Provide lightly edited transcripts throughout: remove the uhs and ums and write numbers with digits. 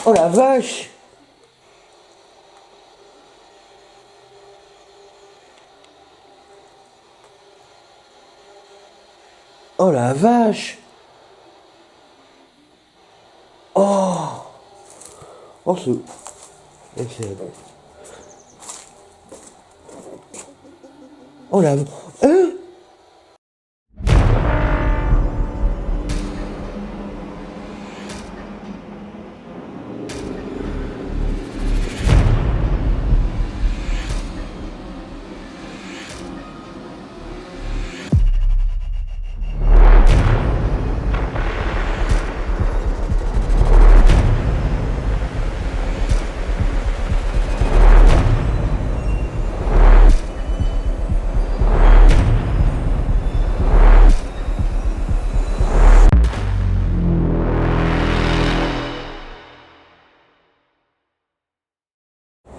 Oh la vache! Oh la vache! Oh! Oh ce... Oh la... Hein?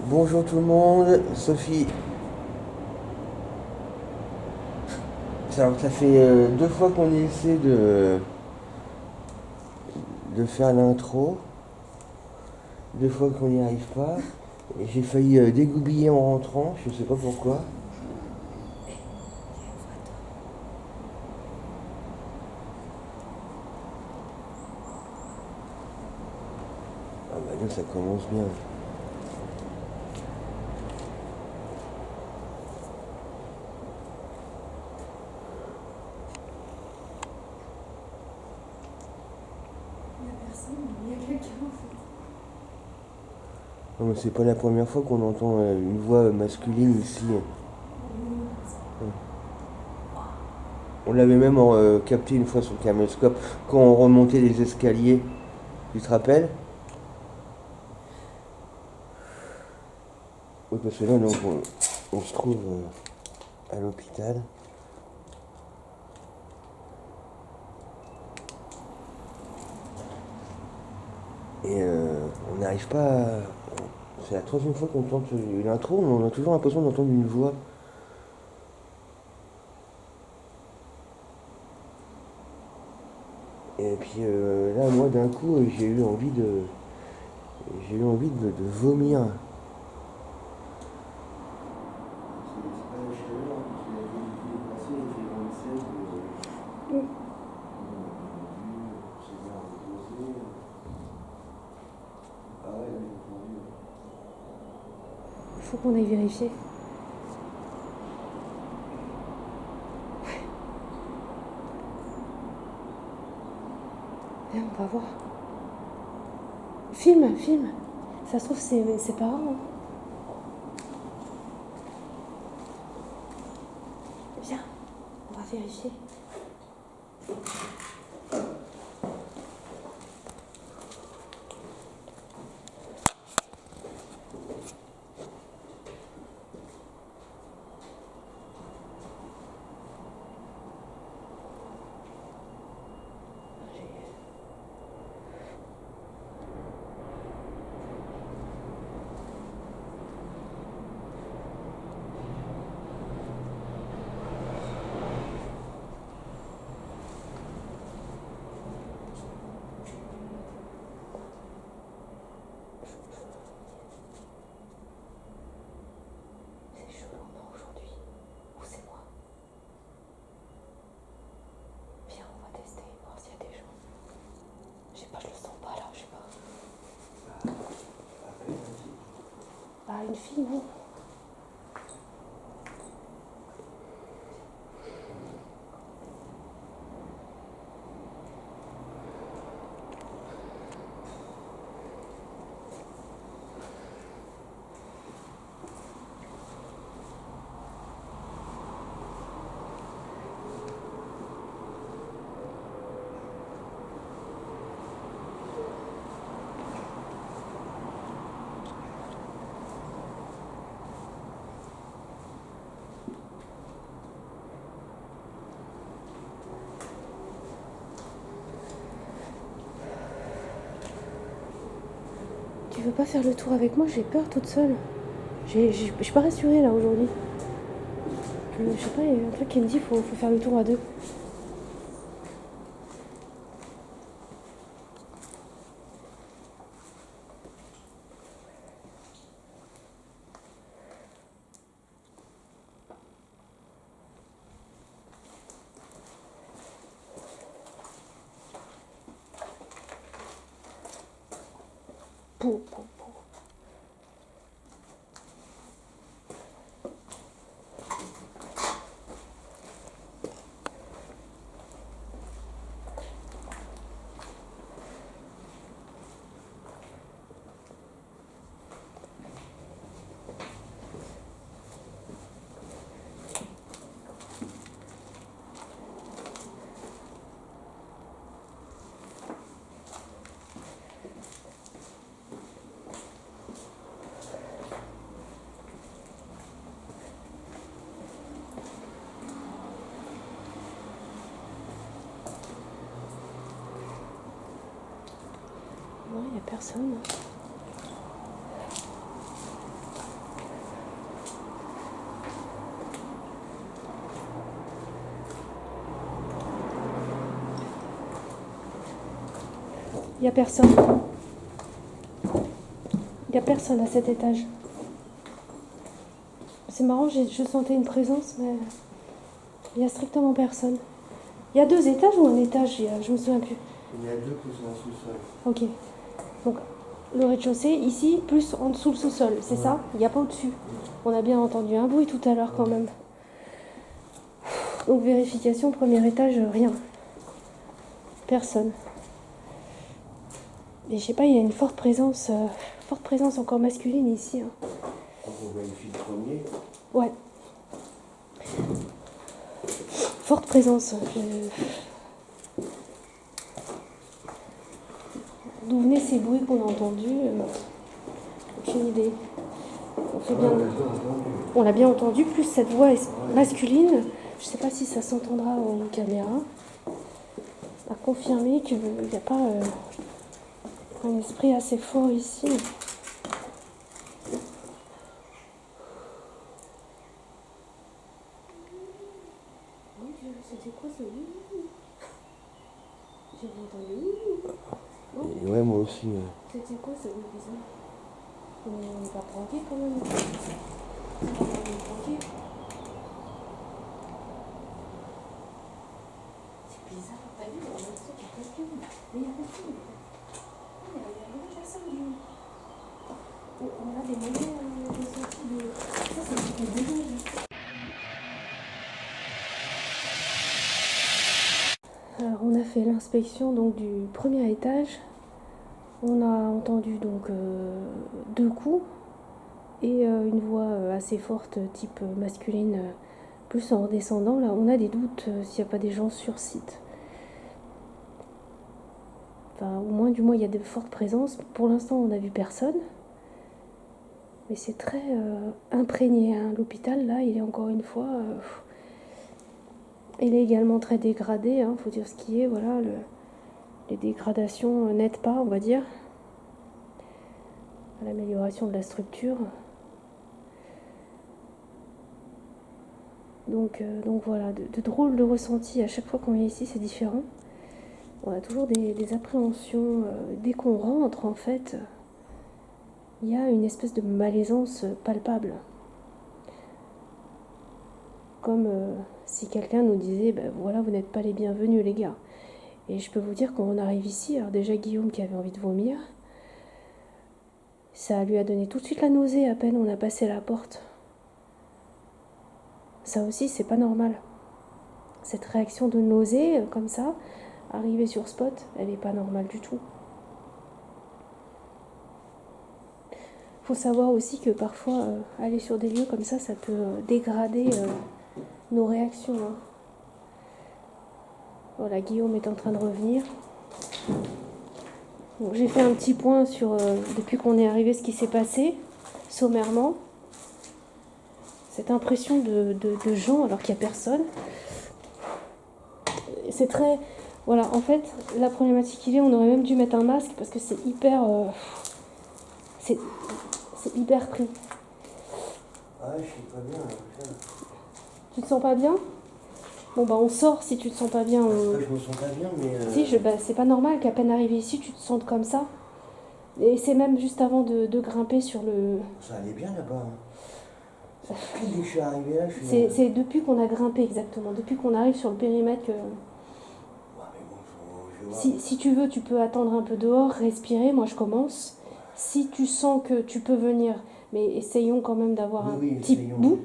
Bonjour tout le monde, Sophie. Alors, ça fait 2 fois qu'on essaie de faire l'intro, 2 fois qu'on n'y arrive pas. Et j'ai failli dégoupiller en rentrant, je sais pas pourquoi. Ah bah là ça commence bien. Il n'y a personne, il y a quelqu'un en fait. Non mais c'est pas la première fois qu'on entend une voix masculine ici. On l'avait même capté une fois sur le caméscope quand on remontait les escaliers. Tu te rappelles? Oui parce que là donc on se trouve à l'hôpital. Et on n'arrive pas à... C'est la troisième fois qu'on tente une intro, mais on a toujours l'impression d'entendre une voix. Et puis là, moi, d'un coup, j'ai eu envie de... J'ai eu envie de vomir. Faut qu'on aille vérifier. Viens, on va voir. Filme, filme. Ça se trouve, c'est ses parents. Hein. Viens, on va vérifier. C'est chaud, non, aujourd'hui. Ou c'est moi. Viens, on va tester, voir s'il y a des gens. Je sais pas, je le sens pas là, je sais pas. Bah, une fille, non. Tu veux pas faire le tour avec moi? J'ai peur toute seule. Je suis pas rassurée là aujourd'hui. Je sais pas, il y a un truc qui me dit faut faire le tour à deux. Pou, pou, pou. Non, il n'y a personne. Il n'y a personne. Il n'y a personne à cet étage. C'est marrant, je sentais une présence, mais il n'y a strictement personne. Il y a 2 étages ou un étage? Je me souviens plus. Il y a 2 qui sont en sous-sol. Ok. Donc, le rez-de-chaussée, ici, plus en dessous le sous-sol, c'est ça? Il n'y a pas au-dessus. On a bien entendu un bruit tout à l'heure quand même. Donc, vérification, premier étage, rien. Personne. Mais je sais pas, il y a une forte présence encore masculine ici. Hein. Donc on vérifie le premier. Ouais. Forte présence. D'où venaient ces bruits qu'on a entendus? Aucune idée. On l'a bien entendu, plus cette voix masculine. Je sais pas si ça s'entendra en caméra. A confirmé qu'il n'y a pas un esprit assez fort ici. Mon Dieu, c'était quoi ce oui? J'ai entendu oui. Ouais, moi aussi. C'était quoi ce oui bizarre? On n'est pas tranquille quand même. On est tranquille. C'est bizarre, t'as vu, on a l'impression qu'il y a quelqu'un. Mais il y a personne. Il y a personne. On a des moments de sortie de. Ça, c'est ce qu'on dégage. Alors, on a fait l'inspection donc du premier étage. On a entendu donc 2 coups et une voix assez forte, type masculine, plus en redescendant. Là, on a des doutes s'il n'y a pas des gens sur site. Enfin, au moins, du moins, il y a de fortes présences. Pour l'instant, on n'a vu personne. Mais c'est très imprégné. Hein. L'hôpital, là, il est encore une fois... il est également très dégradé. Hein, faut dire ce qui est. Voilà, les dégradations n'aident pas, on va dire, à l'amélioration de la structure. Donc voilà, de drôles de ressentis. À chaque fois qu'on vient ici, c'est différent. On a toujours des appréhensions. Dès qu'on rentre, en fait, il y a une espèce de malaisance palpable. Comme si quelqu'un nous disait, ben voilà, vous n'êtes pas les bienvenus, les gars. Et je peux vous dire, quand on arrive ici, alors déjà Guillaume qui avait envie de vomir, ça lui a donné tout de suite la nausée à peine on a passé la porte. Ça aussi, c'est pas normal. Cette réaction de nausée, comme ça, arriver sur spot, elle n'est pas normale du tout. Faut savoir aussi que parfois, aller sur des lieux comme ça peut dégrader nos réactions. Hein. Voilà, Guillaume est en train de revenir. Donc, j'ai fait un petit point sur, depuis qu'on est arrivé, ce qui s'est passé, sommairement. Cette impression de gens alors qu'il n'y a personne. C'est très... Voilà, en fait, la problématique on aurait même dû mettre un masque parce que c'est hyper... c'est hyper pris. Ah, je suis pas bien. Tu te sens pas bien? Bon, bah on sort si tu te sens pas bien. Je me sens pas bien, mais... Si, c'est pas normal qu'à peine arrivé ici, tu te sentes comme ça. Et c'est même juste avant de grimper sur le... Ça allait bien là-bas. Dès que je suis arrivé là, c'est depuis qu'on a grimpé, exactement. Depuis qu'on arrive sur le périmètre que... Ouais, mais bon, je si tu veux, tu peux attendre un peu dehors, respirer. Moi, je commence. si tu sens que tu peux venir, mais essayons quand même d'avoir un petit essayons. bout.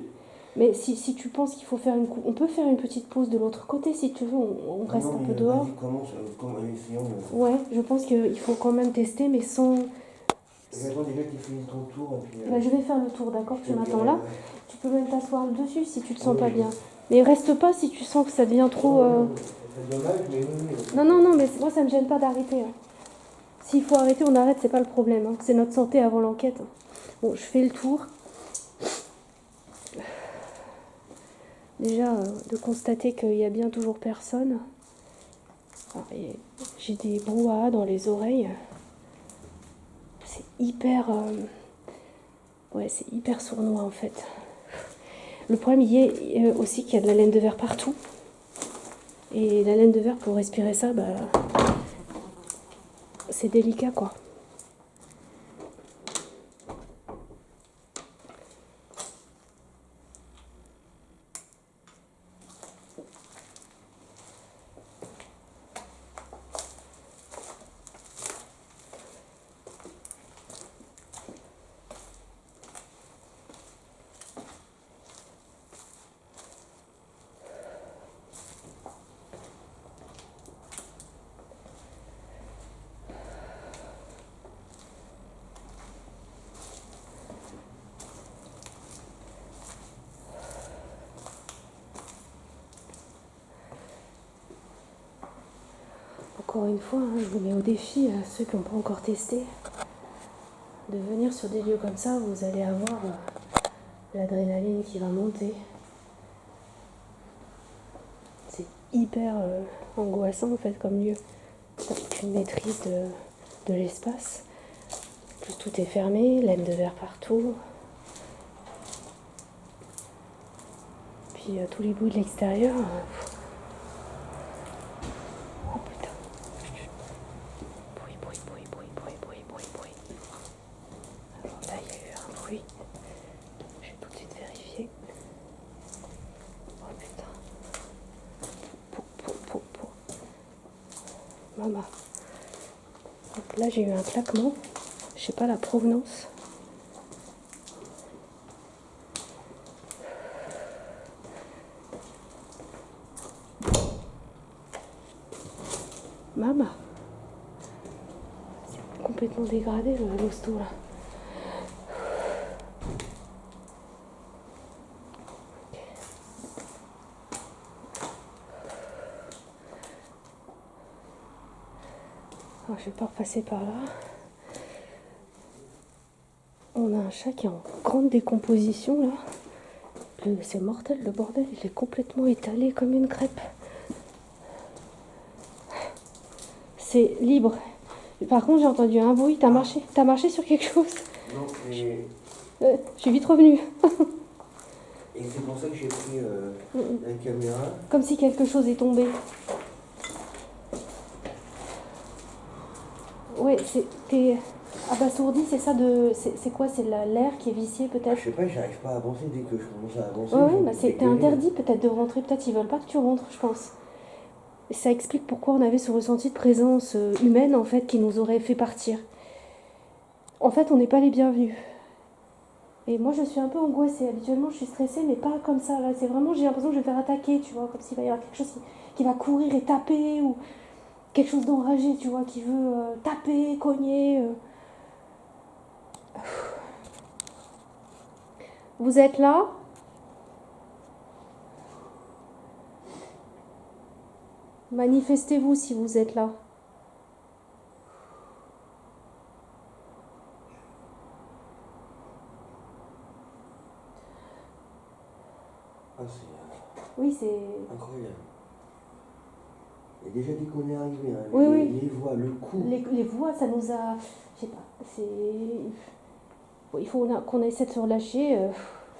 Mais si tu penses qu'il faut faire on peut faire une petite pause de l'autre côté si tu veux, on reste un peu dehors. Essayons. Ouais, je pense qu'il faut quand même tester, mais sans... J'attends déjà qu'il finisse ton tour. Et puis, je vais faire le tour, d'accord? Tu m'attends là. Tu peux même t'asseoir dessus si tu te sens pas oui. bien. Mais reste pas si tu sens que ça devient trop... C'est dommage, mais oui. Non, mais moi ça me gêne pas d'arrêter. Hein. S'il faut arrêter, on arrête, c'est pas le problème. Hein. C'est notre santé avant l'enquête. Bon, je fais le tour. Déjà, de constater qu'il y a bien toujours personne. J'ai des brouhahas dans les oreilles. C'est hyper... c'est hyper sournois en fait. Le problème y est aussi qu'il y a de la laine de verre partout. Et la laine de verre, pour respirer ça, c'est délicat quoi. Encore une fois, je vous mets au défi, à ceux qui n'ont pas encore testé, de venir sur des lieux comme ça, vous allez avoir l'adrénaline qui va monter. C'est hyper angoissant en fait comme lieu. T'as aucune maîtrise de l'espace. En plus tout est fermé, laine de verre partout. Puis tous les bruits de l'extérieur. Oh putain. Bruit. Alors là il y a eu un bruit. Je vais tout de suite vérifier. Oh putain. Maman. Donc là j'ai eu un claquement. Je sais pas la provenance. Maman. C'est complètement dégradé l'hosto là. Alors, je vais pas repasser par là. On a un chat qui est en grande décomposition là. C'est mortel le bordel, il est complètement étalé comme une crêpe. C'est libre. Par contre j'ai entendu un bruit, t'as marché sur quelque chose? Non, mais... je suis vite revenue. Et c'est pour ça que j'ai pris la caméra. Comme si quelque chose est tombé. Ouais, t'es abasourdi, c'est ça de... C'est quoi? C'est l'air qui est vicié peut-être? Je sais pas, j'arrive pas à avancer dès que je commence à avancer. Ouais, t'es interdit peut-être de rentrer, peut-être ils veulent pas que tu rentres, je pense. Et ça explique pourquoi on avait ce ressenti de présence humaine en fait qui nous aurait fait partir. En fait, on n'est pas les bienvenus. Et moi, je suis un peu angoissée. Habituellement, je suis stressée, mais pas comme ça. Là, c'est vraiment, j'ai l'impression que je vais me faire attaquer, tu vois, comme s'il va y avoir quelque chose qui va courir et taper, ou quelque chose d'enragé, tu vois, qui veut taper, cogner. Vous êtes là? Manifestez-vous si vous êtes là. Ah, c'est... Oui, c'est... incroyable. Et déjà dès qu'on est arrivé, hein, Oui. Les voix, le coup. Les voix, ça nous a... Je sais pas, c'est... Il faut qu'on essaie de se relâcher.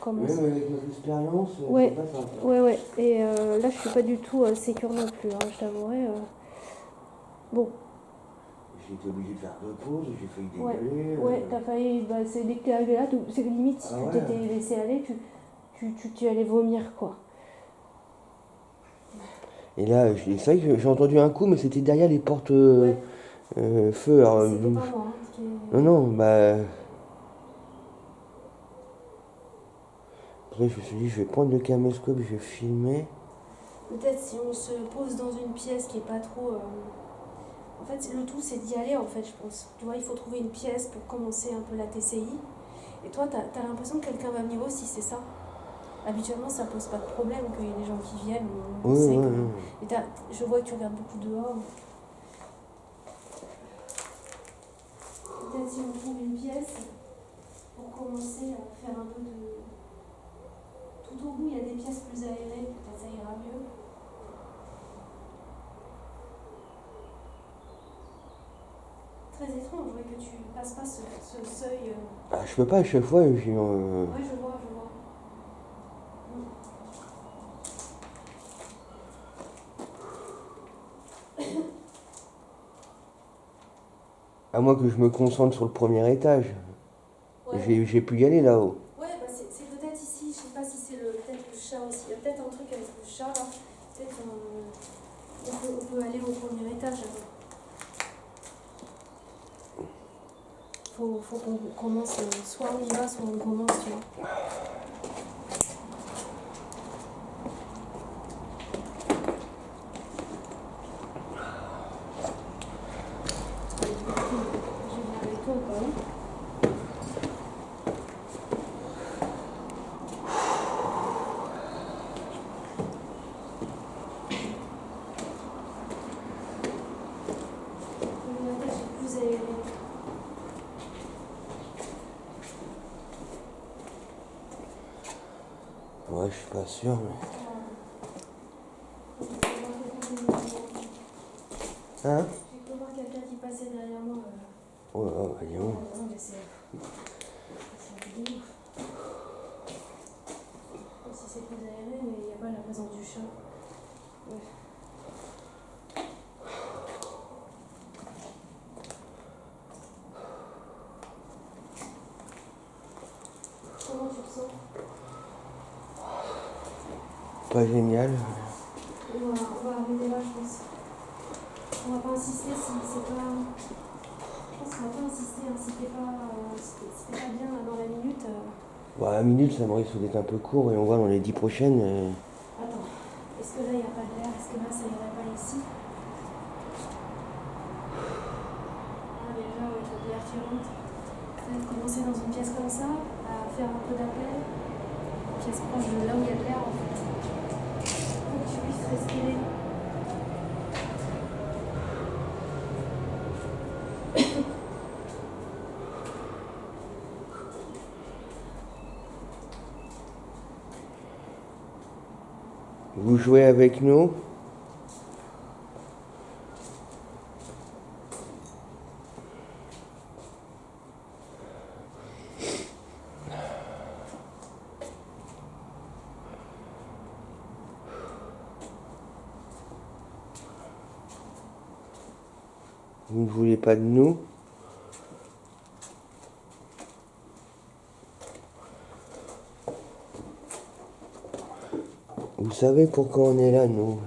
Même avec notre expérience, ouais. c'est pas simple. Ouais. Et là, je suis pas du tout sécure non plus, hein, je t'avouerai. Bon. J'ai été obligé de faire 2 pauses, j'ai failli dégaler. Ouais, t'as failli... c'est dès que t'es arrivé là, c'est limite, si tu t'étais laissé aller, tu allais vomir, quoi. Et là, c'est vrai que j'ai entendu un coup, mais c'était derrière les portes feu. C'était pas moi, hein, Non, non, bah... Après, je me suis dit, je vais prendre le caméscope, je vais filmer. Peut-être si on se pose dans une pièce qui est pas trop... En fait, le tout, c'est d'y aller, en fait, je pense. Tu vois, il faut trouver une pièce pour commencer un peu la TCI. Et toi, t'as l'impression que quelqu'un va venir aussi, c'est ça? Habituellement, ça pose pas de problème qu'il y ait des gens qui viennent. On Oui, sait oui, que... oui. Et je vois que tu regardes beaucoup dehors. Peut-être si on trouve une pièce pour commencer à faire un peu de... Tout au bout, il y a des pièces plus aérées, peut-être ça ira mieux. Très étrange, ouais, que tu passes pas ce seuil. Ah, je peux pas à chaque fois, Ouais, je vois, je vois. à moins que je me concentre sur le premier étage. Ouais, J'ai pu y aller là-haut. ouais bah c'est peut-être ici, je sais pas si c'est peut-être le chat aussi. Il y a peut-être un truc avec le chat là. Peut-être on peut aller au premier étage. Faut qu'on commence, soit on y va, soit on commence, tu vois. Je viens avec toi quand même. Le premier étage est plus aéré. Ouais, je suis pas sûr, mais... Hein? J'ai pu voir quelqu'un qui passait derrière moi. Oh là, bah, dis donc. Non, mais c'est un peu de ouf. Comme si c'est plus aéré, mais il n'y a pas la présence du chat. Ouais. Comment tu te sens? Pas génial. On va arrêter là, je pense. On va pas insister si c'est pas. Je pense qu'on va pas insister, hein, si t'es pas bien là, dans la minute. Bah, à minute, ça me risque d'être un peu court et on voit dans les 10 prochaines. Attends, est-ce que là il n'y a pas d'air? Est-ce que là ça irait pas ici? Ah, déjà, ouais, t'as de l'air qui rentre. Peut-être commencer dans une pièce comme ça, à faire un peu d'appel. Une pièce proche de là où il y a de l'air en fait. Pour que tu puisses respirer. Vous jouez avec nous? Vous ne voulez pas de nous? Vous savez pourquoi on est là, nous?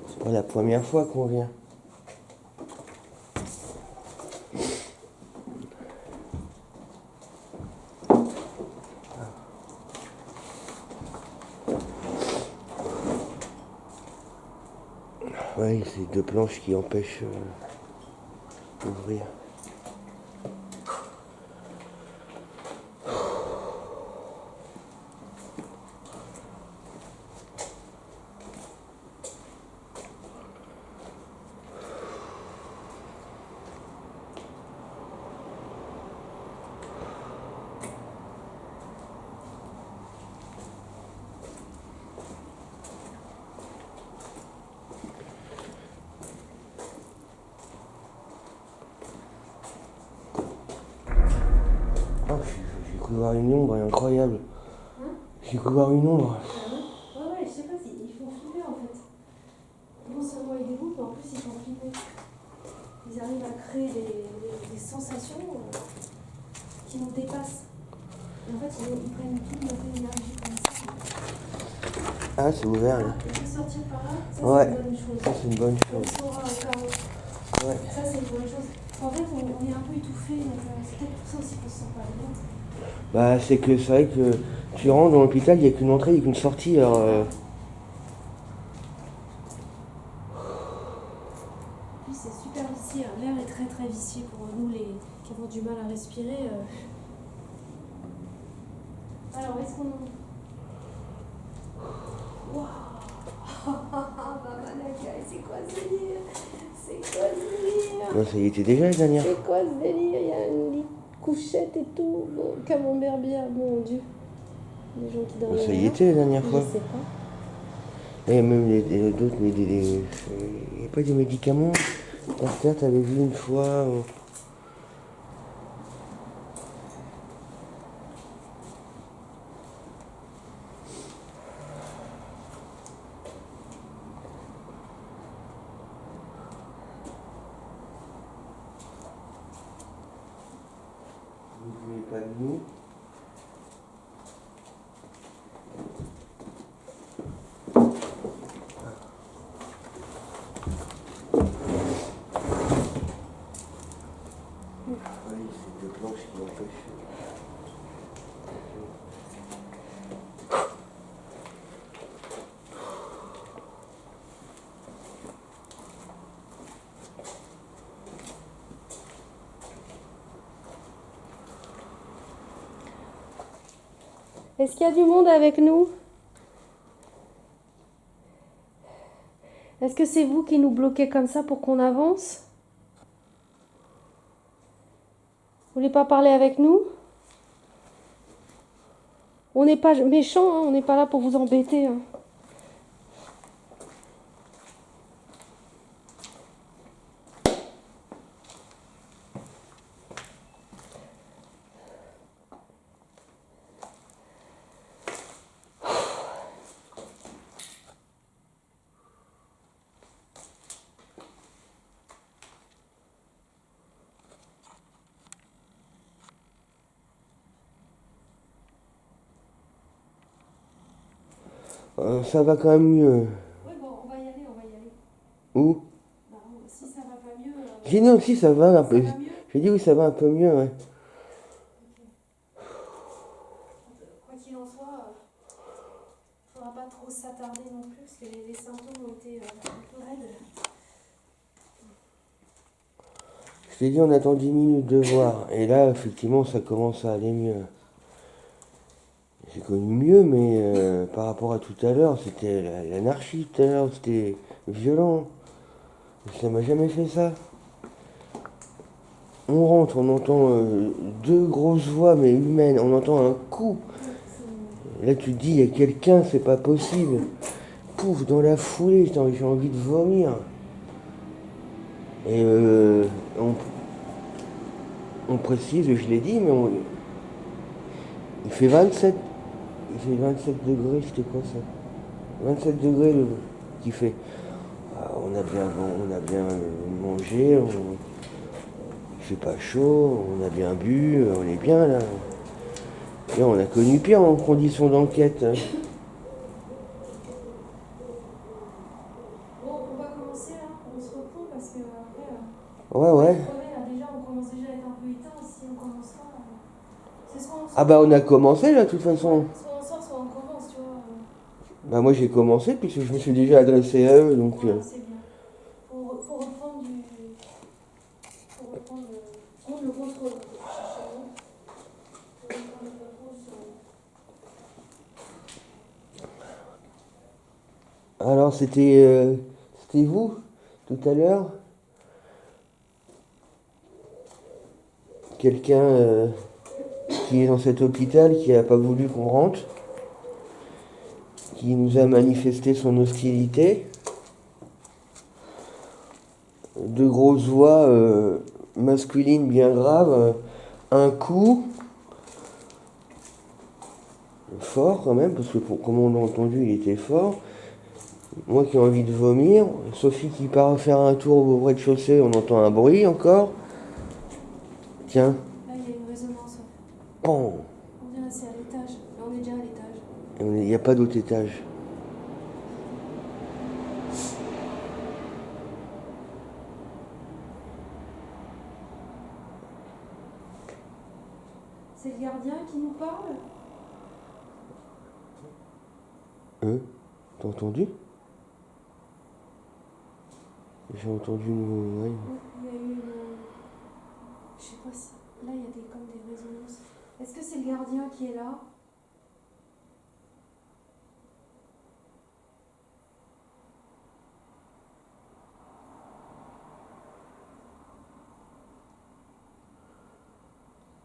C'est pas la première fois qu'on vient. Oui, c'est deux planches qui empêchent d'ouvrir. Oh, j'ai cru voir une ombre incroyable. Hein? J'ai cru voir une ombre. Ouais, je sais pas s'ils font flipper en fait. Non seulement ils dégoûtent, mais en plus ils font flipper. Ils arrivent à créer des sensations qui nous dépassent. Et en fait, ils prennent toute notre énergie comme ça. Ah, c'est ouvert là. Ah, on peut sortir par là, ça Ouais. c'est une bonne chose. Ça, c'est une bonne On chose. saura au carreau. Ouais. Ça c'est une bonne chose. En fait, on est un peu étouffé, donc c'est peut-être pour ça aussi qu'on se sent pas bien. Bah, c'est que c'est vrai que tu rentres dans l'hôpital, il n'y a qu'une entrée, il n'y a qu'une sortie. Alors, Puis c'est super vicié, hein. L'air est très très vicié pour nous qui avons du mal à respirer. Alors, est-ce qu'on... Waouh. Maman Nakai, c'est quoi ce délire? C'est quoi ce délire? non, ça y était déjà la dernière. C'est quoi ce délire? Il y a une lit couchette et tout. Bon, camembert bien, mon Dieu. Les gens qui dorment. Ça y était la dernière Je fois. sais pas. Et même d'autres, mais il n'y a pas des médicaments. Par terre, t'avais vu une fois. Vous ne voulez pas de nous. Oui, c'est deux planches qui m'empêchent. Est-ce qu'il y a du monde avec nous? Est-ce que c'est vous qui nous bloquez comme ça pour qu'on avance? Vous voulez pas parler avec nous? On n'est pas méchants, hein, on n'est pas là pour vous embêter. Hein. Ça va quand même mieux. Oui, bon, on va y aller, on va y aller. Où? Bah, si ça va pas mieux... J'ai dit non, si ça va un peu. Ça va mieux? J'ai dit oui, ça va un peu mieux, ouais. Quoi qu'il en soit, faudra pas trop s'attarder non plus, parce que les symptômes ont été un peu raides. Je t'ai dit, on attend 10 minutes de voir. Et là, effectivement, ça commence à aller mieux. J'ai connu mieux, mais par rapport à tout à l'heure, c'était l'anarchie tout à l'heure, c'était violent. Ça m'a jamais fait ça. On rentre, on entend deux grosses voix, mais humaines. On entend un coup. Là, tu te dis, il y a quelqu'un, c'est pas possible. Pouf, dans la foulée, j'ai envie de vomir. Et on précise, je l'ai dit, mais il fait 27. Il fait 27 degrés, c'était quoi ça? 27 degrés qu'il fait. Ah, on a bien mangé, il fait pas chaud, on a bien bu, on est bien là. Et on a connu pire en conditions d'enquête. Hein. Bon, on va commencer là, on se reprend parce que après... Ouais, ouais. Là, déjà, on commence déjà à être un peu éteint, si on commence pas... C'est soit on sort, Ah bah on a commencé là de toute façon. soit on sort, soit on commence, tu vois. Bah moi j'ai commencé puisque je me suis déjà adressé à eux donc. Voilà, c'est bien. Faut reprendre du... Faut reprendre le contrôle. Faut reprendre le contrôle sur... Alors c'était vous tout à l'heure. Quelqu'un qui est dans cet hôpital qui n'a pas voulu qu'on rentre, qui nous a manifesté son hostilité. De grosses voix masculines bien graves, un coup fort quand même, parce que comme on l'a entendu, il était fort. Moi qui ai envie de vomir, Sophie qui part faire un tour au rez-de-chaussée, on entend un bruit encore. Tiens. Là, il y a une résonance. Bon. On dirait que c'est à l'étage. Là, on est déjà à l'étage. Il n'y a pas d'autre étage. T'as entendu? J'ai entendu une... ouais. Il y a eu une... Je sais pas si... Là, il y a comme des résonances. Est-ce que c'est le gardien qui est là?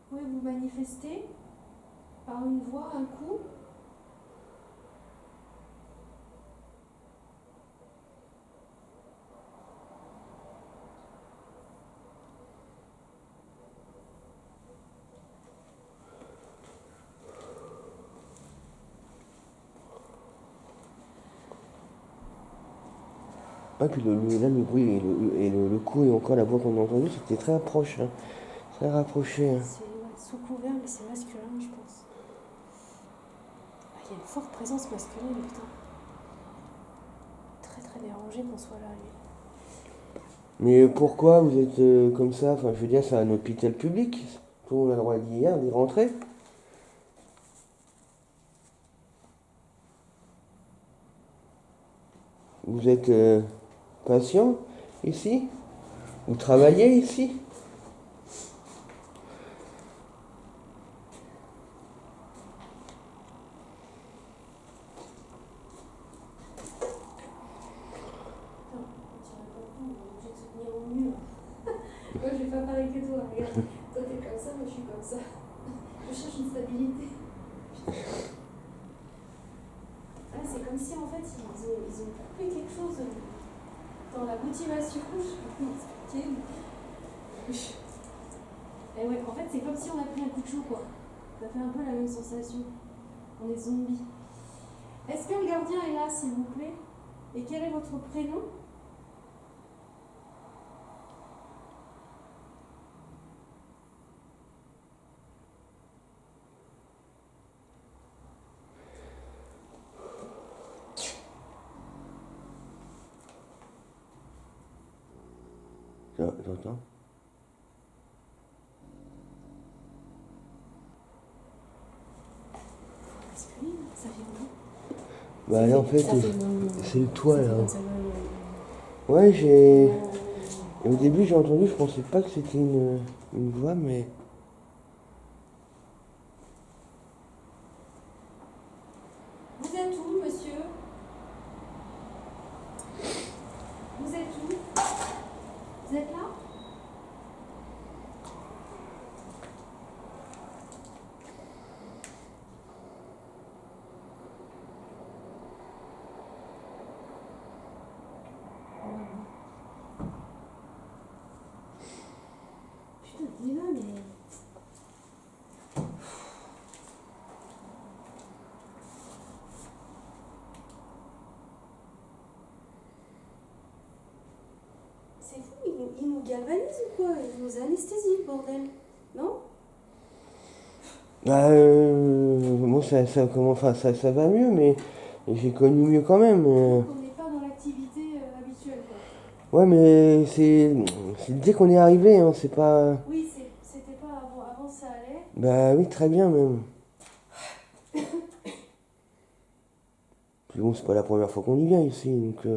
Vous pouvez vous manifester par une voix, un coup? Ah, puis là, le bruit et le coup et encore la voix qu'on a entendue, c'était très proche, hein. Très rapproché, hein. C'est sous couvert, mais c'est masculin, je pense. Ah, il y a une forte présence masculine, putain. Très très dérangé qu'on soit là, lui. Mais pourquoi vous êtes comme ça? Enfin, je veux dire, c'est un hôpital public. Tout le monde a le droit d'y rentrer. Vous êtes patient ici? Vous travaillez ici? Non, on tirait pas le coup, on est obligé de se tenir au mur. Moi, je vais pas pareil que toi, regarde. Toi, t'es comme ça, moi, je suis comme ça. Je cherche une stabilité. Ah, c'est comme si, en fait, ils ont coupé quelque chose dans la motivation. Je sais pas comment expliquer. Et ouais, en fait, c'est comme si on a pris un coup de chaud, quoi. Ça fait un peu la même sensation. On est zombies. Est-ce que le gardien est là, s'il vous plaît? Et quel est votre prénom? J'entends. Masculine, ça fait comment? Bah là, en fait, Ça fait c'est le toit, ça fait là. comme ça, Ouais, j'ai... Et au début, j'ai entendu, je pensais pas que c'était une voix, mais... Vous êtes où, monsieur? Vous êtes où? Vous êtes là? Putain, il est là, mais... C'est fou, il nous galvanise ou quoi? Il nous anesthésie, le bordel. Non? Bah, bon, enfin, ça va mieux, mais j'ai connu mieux quand même. Donc on n'est pas dans l'activité habituelle, quoi. Ouais, mais c'est dès qu'on est arrivé, hein, c'est pas... Oui, c'était pas avant. Avant, ça allait. Bah oui, très bien même. Puis bon, c'est pas la première fois qu'on y vient ici, donc...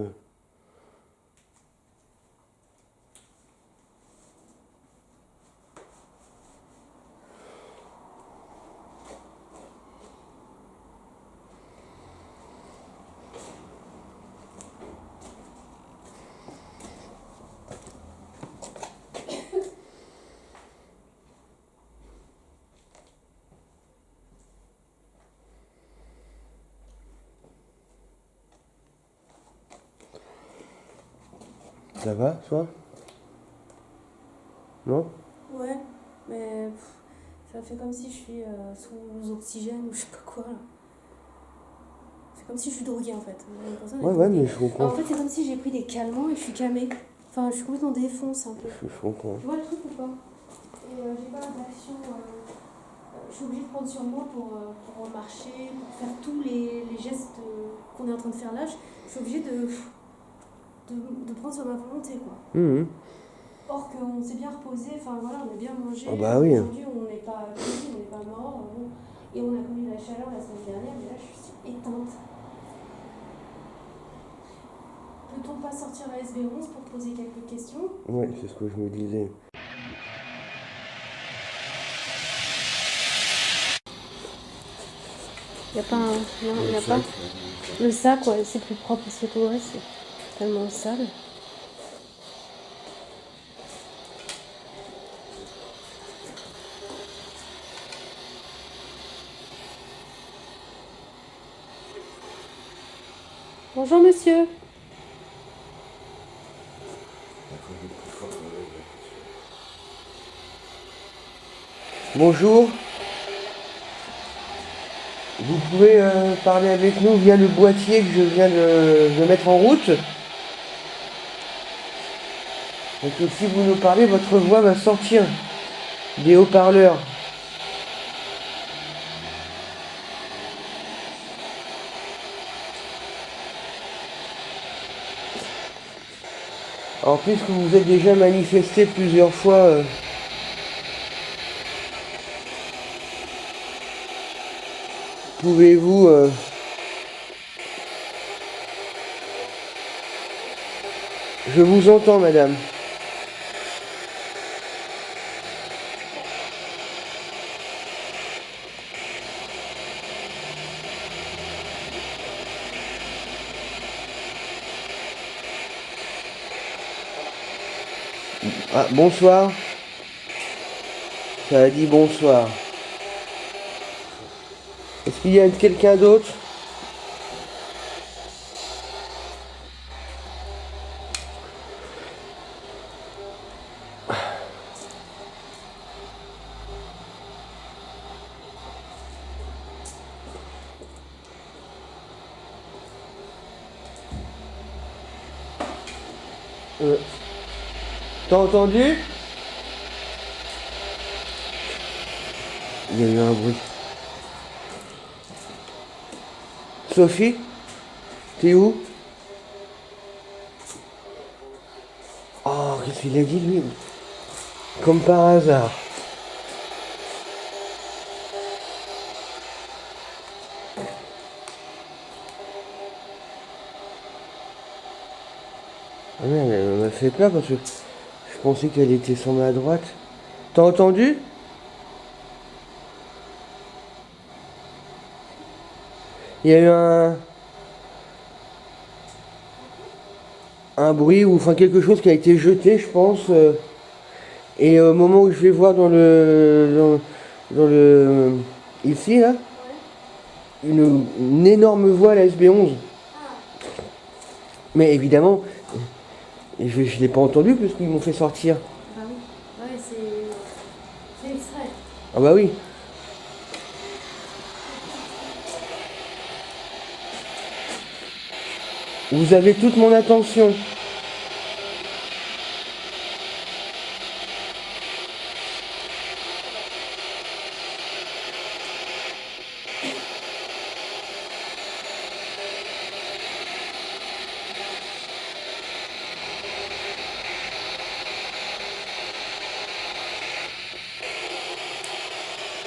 Ça va, toi? Non? Ouais, mais ça fait comme si je suis sous oxygène ou je sais pas quoi, là. C'est comme si je suis droguée, en fait. La personne est Ouais, droguée. mais je comprends. En fait, c'est comme si j'ai pris des calmants et je suis camée. Enfin, je suis complètement défonce, un peu. Je comprends. Tu vois le truc ou pas? Et j'ai pas d'action. Je suis obligée de prendre sur moi pour marcher, pour faire tous les gestes qu'on est en train de faire là. Je suis obligée de prendre sur ma volonté, quoi. Mhm. Or qu'on s'est bien reposé, enfin voilà, on a bien mangé. Ah bah oui. Aujourd'hui, on n'est pas cuit, on n'est pas mort. Bon. Et on a connu la chaleur la semaine dernière, mais là, je suis éteinte. peut-on pas sortir la SB11 pour poser quelques questions? Ouais, c'est ce que je me disais. Il n'y a pas un... Non, il n'y a pas. Le sac, ouais, c'est plus propre parce que ouais, c'est tellement sale. Bonjour monsieur. Bonjour. Vous pouvez parler avec nous via le boîtier que je viens de mettre en route. Donc si vous nous parlez, votre voix va sortir des haut-parleurs. Alors puisque vous êtes déjà manifesté plusieurs fois, pouvez-vous je vous entends, madame. Ah, bonsoir. Ça a dit bonsoir. Est-ce qu'il y a quelqu'un d'autre? T'as entendu? Il y a eu un bruit. Sophie? T'es où? Oh, qu'est-ce qu'il a dit lui? Comme par hasard. Ah merde, elle m'a fait peur parce que je pensais qu'elle était sur ma droite. T'as entendu? Il y a eu un bruit ou enfin quelque chose qui a été jeté, je pense. Et au moment où je vais voir dans le ici là, une énorme voix à la SB11. Mais évidemment, je l'ai pas entendu puisqu'ils m'ont fait sortir. Bah oui, ouais, c'est extrait. Ah bah oui. Vous avez toute mon attention.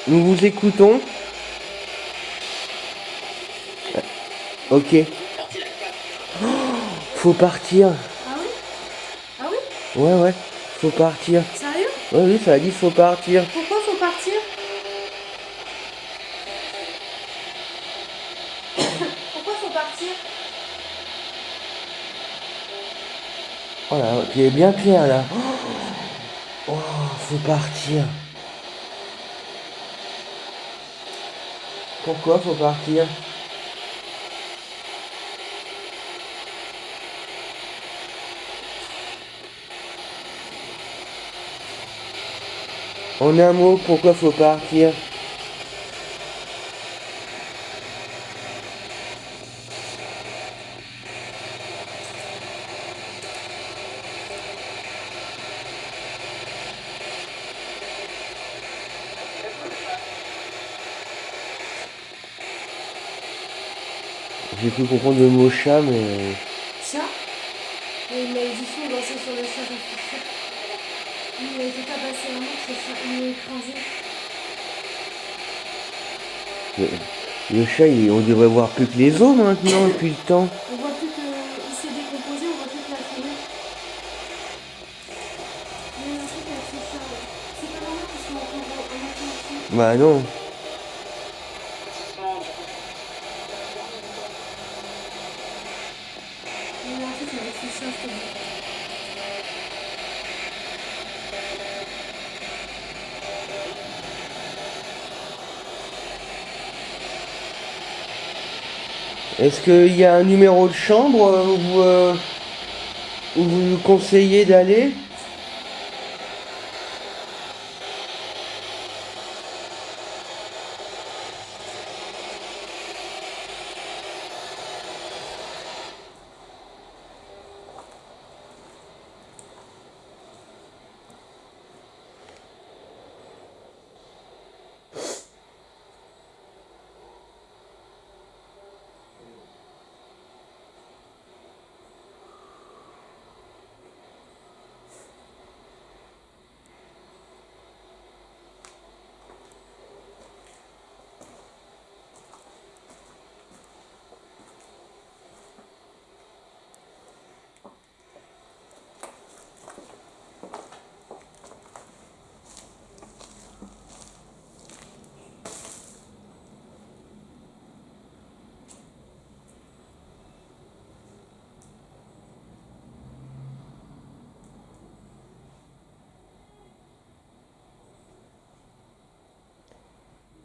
Nous vous écoutons. Ok. Faut partir. Ah oui? Ah oui? Ouais, faut partir. Sérieux? Oui, ça a dit faut partir. Pourquoi faut partir? Pourquoi faut partir? Oh là, tu es bien clair là. Oh, faut partir. Pourquoi faut partir? En un mot, pourquoi faut partir? J'ai cru comprendre le mot chat, mais... Chat? Il y a une malédiction dansée sur le chat, j'en suis sûre. Il a été tabassé un mort, ce chat, il est écrasé. Le chat, on devrait voir plus que les os maintenant depuis le temps. On voit plus qu'il s'est décomposé, on voit plus Bah non. Mais en fait, c'est ça, je te dis. Est-ce qu'il y a un numéro de chambre où vous nous conseillez d'aller?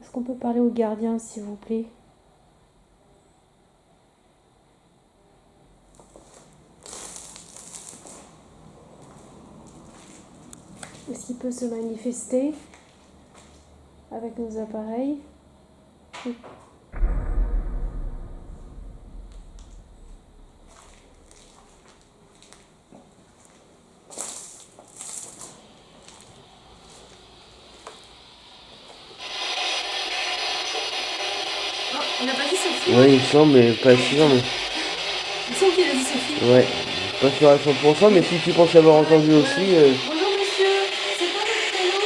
Est-ce qu'on peut parler au gardien, s'il vous plaît? Est-ce qu'il peut se manifester avec nos appareils? Oui. Oh, on n'a pas dit Sophie? Ouais, il me semble, mais pas sûr. Mais... Il me semble qu'il a dit Sophie. Ouais, pas sûr à 100%, mais si tu penses avoir entendu aussi... Bonjour monsieur, c'est quoi votre prénom?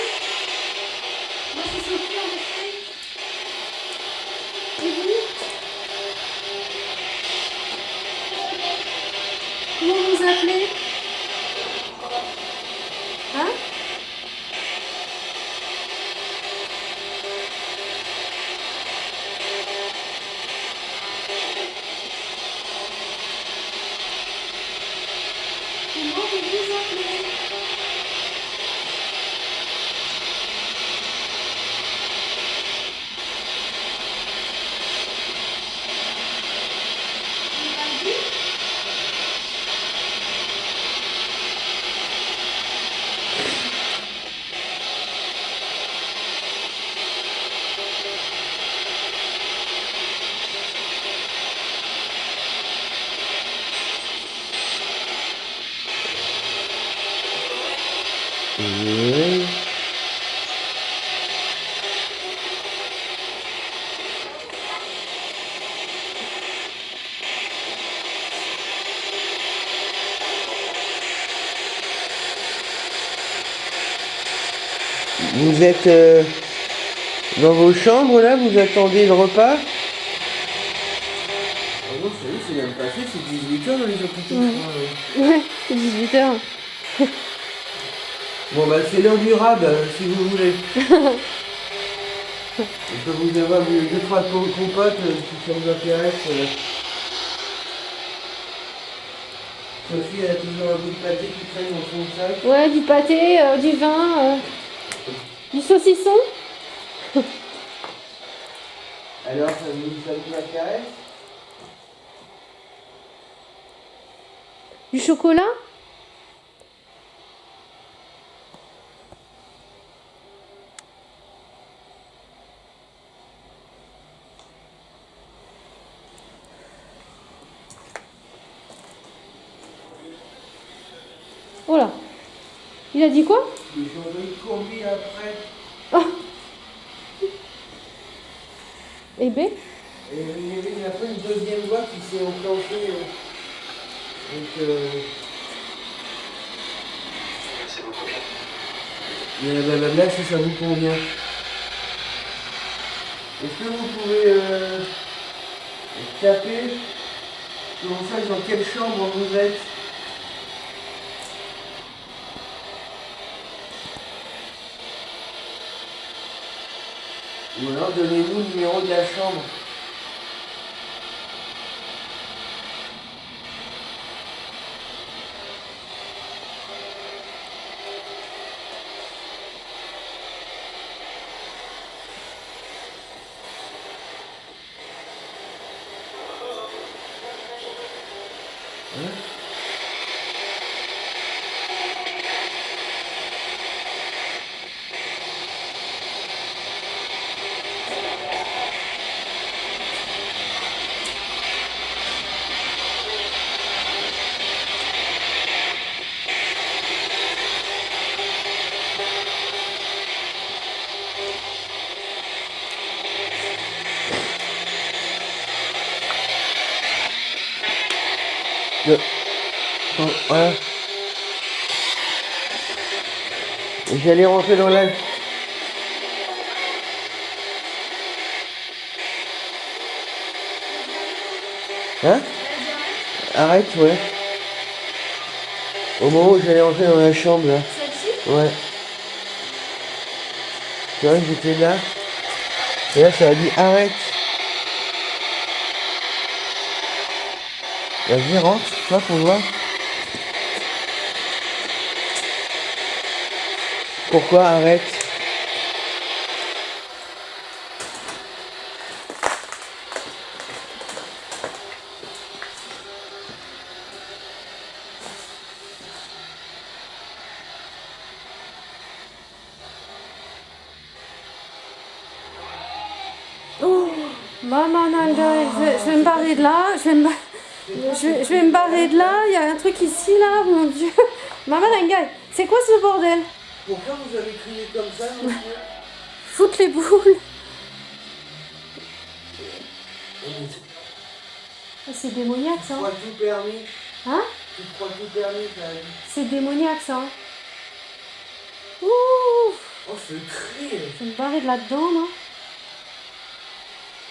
Moi c'est Sophie en effet. Et vous? Comment vous appelez? Hein? Comment vous vous appelez? Vous m'avez dit? ouais. Vous êtes dans vos chambres là, vous attendez le repas? Ah non, ça y est, c'est même passé, c'est 18h dans les hôpitaux. Ouais, c'est 18h. Bon bah c'est l'heure du rab, si vous voulez. Je peux vous avoir deux, trois compotes si ça vous intéresse. Sophie, elle a toujours un bout de pâté qui traîne dans son sac. Ouais, du pâté, du vin, du saucisson. Alors, ça vous intéresse? Du chocolat? Oh là. Il a dit quoi? Ils ont envoyé courbis après. Ah. Eh ben. Et il y avait après une deuxième voie qui s'est enclenchée. Donc, mais blablabla, si ça vous convient. Est-ce que vous pouvez taper que l'on sache dans quelle chambre vous êtes? Ou alors donnez-nous le numéro de la chambre. Hein? Le- Voilà. J'allais rentrer dans la... Hein? Arrête, ouais. Au moment où j'allais rentrer dans la chambre, là. Celle-ci? Ouais. Tu vois, j'étais là. Et là, ça a dit arrête. Vas-y, rentre, tu vois, pour voir. Pourquoi arrête? Oh, maman, je vais me barrer de là. Je vais me barrer de là. Il y a un truc ici, là, mon Dieu. Maman, Nangai, c'est quoi ce bordel? Pourquoi vous avez crié comme ça, monsieur? Foutre les boules. C'est démoniaque, Tu ça. crois tout permis? Hein? Tu crois tout permis, t'as dit? C'est démoniaque, ça. Ouh, Oh, ce cri! je vais me barrer de là-dedans, non?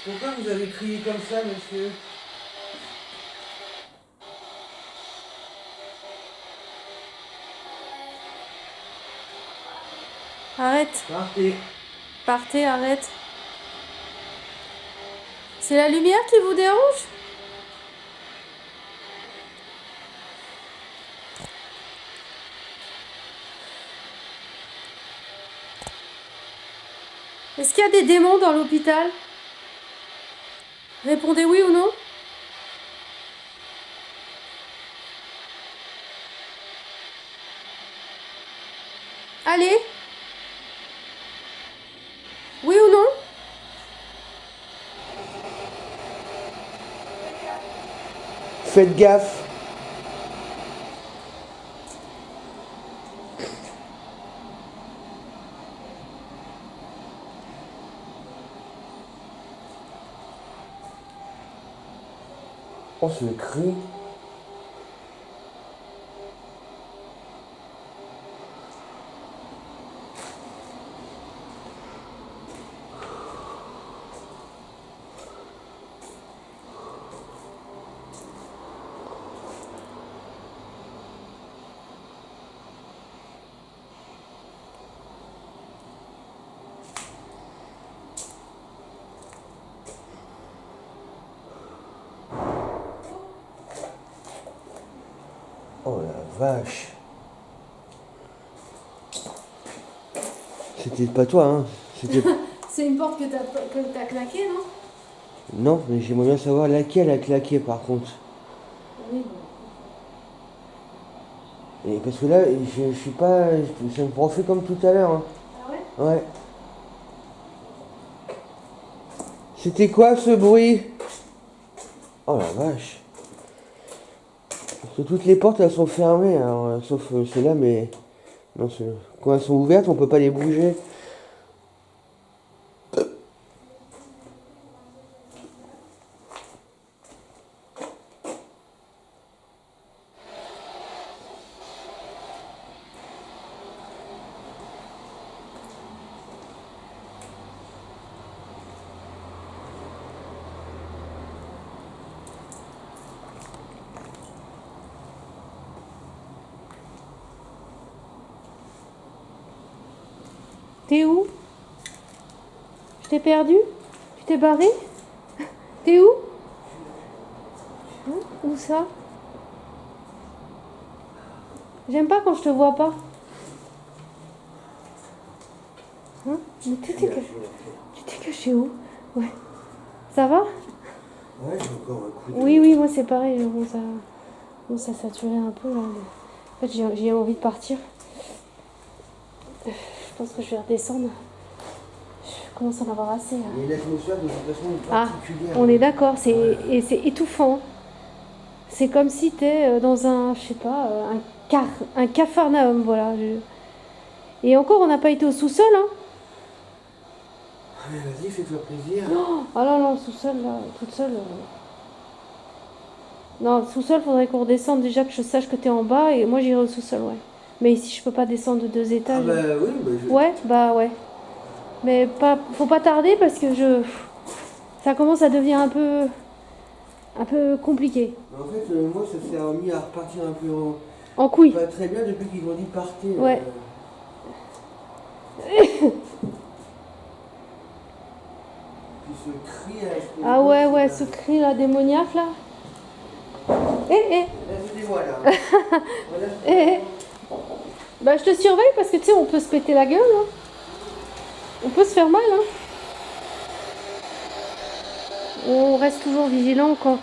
Pourquoi vous avez crié comme ça, monsieur? Arrête. Partez. Partez, arrête. C'est la lumière qui vous dérange? Est-ce qu'il y a des démons dans l'hôpital? Répondez oui ou non. Allez. Oui ou non? Faites gaffe. Oh, ce cri. Oh la vache. C'était pas toi, hein. C'était... C'est une porte que t'as claquée, non? Non, mais j'aimerais bien savoir laquelle a claqué par contre. Oui. Et parce que là, je suis pas... Ça me refait comme tout à l'heure. Hein. Ah ouais? Ouais. C'était quoi ce bruit? Oh la vache. Parce que toutes les portes elles sont fermées, alors, sauf celle-là, mais non, quand elles sont ouvertes, on peut pas les bouger. T'es où? Tu t'es perdu? Tu t'es barré? T'es où? Hein? Où ça? J'aime pas quand je te vois pas. Hein? Mais tu t'es caché où? Ouais. Ça va? Ouais, j'ai encore un coup de... Oui, moi c'est pareil. Bon, ça saturait un peu là. En fait, j'ai envie de partir. Je pense que je vais redescendre. Je commence à en avoir assez. Là. Il y a une atmosphère de toute façon Ah, particulière. on est d'accord. Ouais. Et c'est étouffant. C'est comme si t'es dans un, je sais pas, un capharnaüm, voilà. Et encore, on n'a pas été au sous-sol, hein. Ah, mais vas-y, fais-toi plaisir. Ah non, le sous-sol, là, toute seule. Non, le sous-sol, faudrait qu'on redescende déjà, que je sache que t'es en bas, et moi j'irai au sous-sol, ouais. Mais ici, je peux pas descendre de 2 Ah étages. bah oui, bah je... Ouais, bah ouais. Mais faut pas tarder parce que ça commence à devenir un peu compliqué. En fait, moi, ça s'est remis à repartir un peu En couille. pas très bien depuis qu'ils ont dit partez. Ouais. Puis ce cri à ce Ah ouais, ce cri là démoniaque là. Là, c'était moi, là. Voilà. Eh. Bah je te surveille parce que tu sais, on peut se péter la gueule, hein. On peut se faire mal, hein. On reste toujours vigilant quand...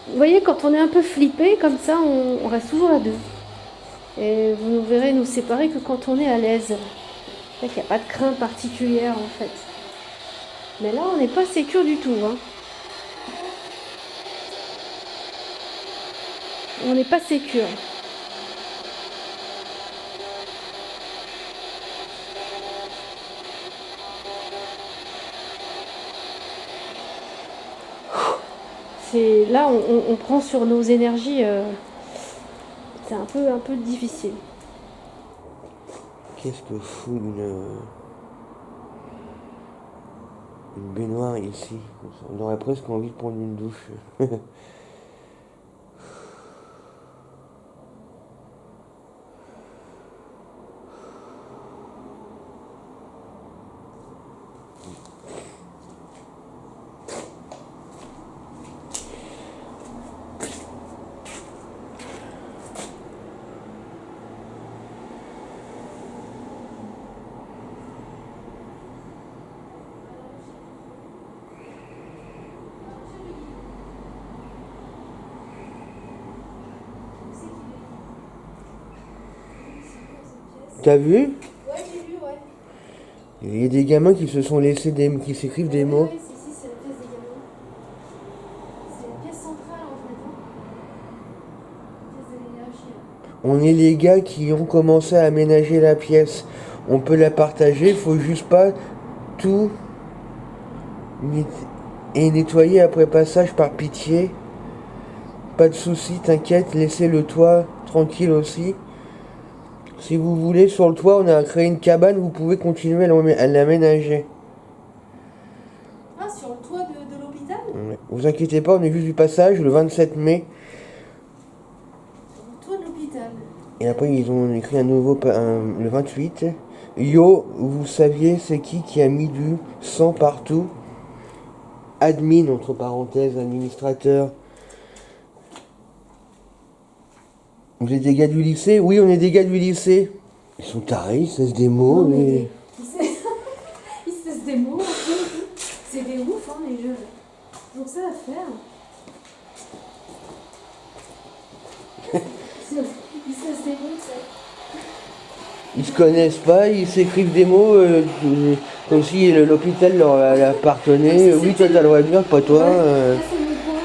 Vous voyez, quand on est un peu flippé comme ça, on reste toujours à deux. Et vous nous verrez nous séparer que quand on est à l'aise. Il n'y a pas de crainte particulière en fait. Mais là, on n'est pas sécure du tout, hein. On n'est pas sécure. Là, on prend sur nos énergies. C'est un peu difficile. Qu'est-ce que fout une baignoire ici? On aurait presque envie de prendre une douche. T'as vu? Ouais, j'ai vu, ouais. Il y a des gamins qui se sont laissés qui s'écrivent des mots. Oui, c'est la pièce des gamins. C'est la pièce centrale en fait. La pièce de l'énergie. On est les gars qui ont commencé à aménager la pièce. On peut la partager, il faut juste pas tout et nettoyer après passage par pitié. Pas de soucis, t'inquiète, laissez le toit tranquille aussi. Si vous voulez, sur le toit, on a créé une cabane, vous pouvez continuer à l'aménager. Ah, sur le toit de l'hôpital? Ouais. Vous inquiétez pas, on est juste du passage le 27 mai. Sur le toit de l'hôpital. Et après, ils ont écrit un nouveau, le 28. Yo, vous saviez, c'est qui a mis du sang partout? Admin, entre parenthèses, administrateur. Vous êtes des gars du lycée? Oui, on est des gars du lycée. Ils sont tarés, ils cessent des mots. Non, mais mais... ils se laissent des mots. C'est des ouf, hein, les jeux. Donc ça à faire. Ils se laissent des mots, ça. Ils se connaissent pas, ils s'écrivent des mots comme si l'hôpital leur appartenait. Oui, toi t'as le droit de dire, pas toi. Là, c'est mon point.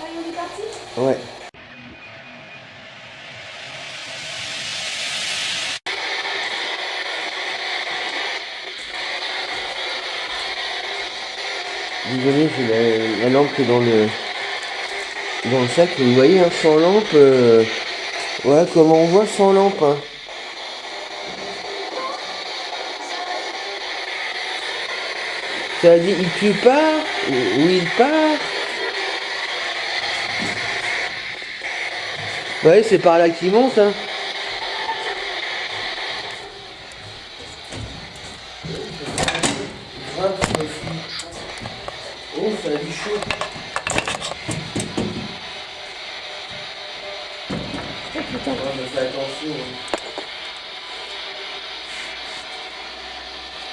Allez, on est parti? Ouais. Désolé, j'ai la lampe qui est dans le sac. Vous voyez, hein, sans lampe, ouais, comment on voit sans lampe. Hein. Ça dit, tu pars? Oui, il part. Ouais, c'est par là qu'il monte. Hein. putain. Ouais, mais fais attention.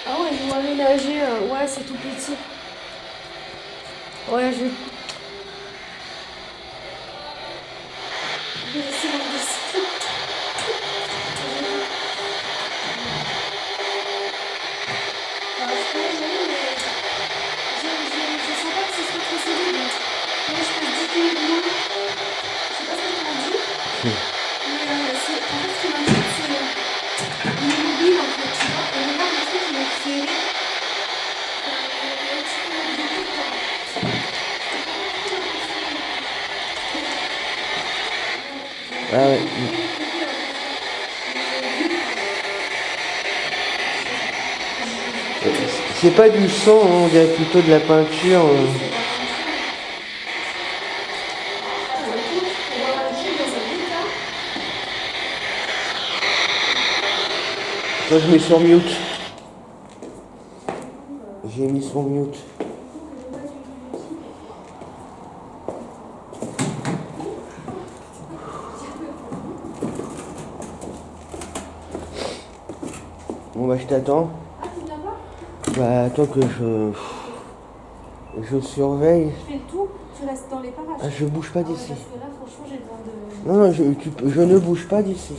Ah ouais, ils ont aménagé. Ouais, c'est tout petit. Ouais, je vais essayer de descendre. Alors, je peux y aller, mais je sens pas que ce soit très solide. Moi, je fais 10 kg de l'eau. Je sais pas ce que tu m'as dit. Mais en fait, ce qui m'inquiète, c'est l'immobilier, en fait. Tu vois, on regarde le truc, il est ferré. Ah ouais. C'est pas du sang, hein, on dirait plutôt de la peinture. Toi, je mets sur mute. J'ai mis sur mute. Bon bah je t'attends. Ah, tu viens pas? Bah attends que je surveille. Tu fais tout, tu restes dans les parages. Ah, je bouge pas Ah ouais, d'ici. parce que là, franchement, j'ai besoin de... Non, non, je ne bouge pas d'ici.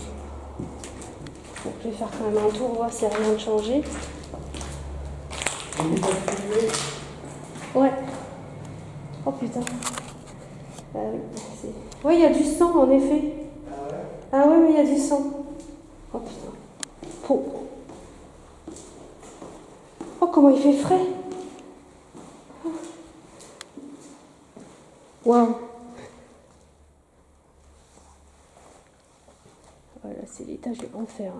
Bon, je vais faire quand même un tour, voir s'il n'y a rien de changé. Ouais. Oh putain. Ouais, il y a du sang en effet. Ah ouais, mais il y a du sang. Oh putain. Oh, comment il fait frais. Waouh. Voilà, c'est l'étage de l'enfer.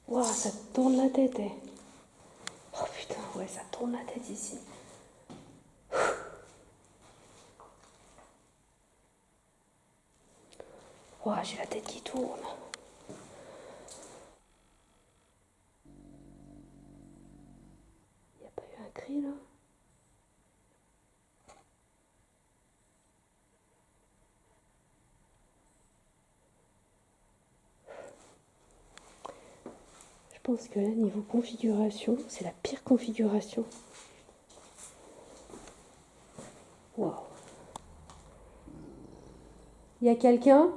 Waouh, ça tourne la tête, eh. Oh putain, ouais, ça tourne la tête ici. Waouh, j'ai la tête qui tourne. Il n'y a pas eu un cri là? Je pense que là, niveau configuration, c'est la pire configuration. Waouh. Il y a quelqu'un?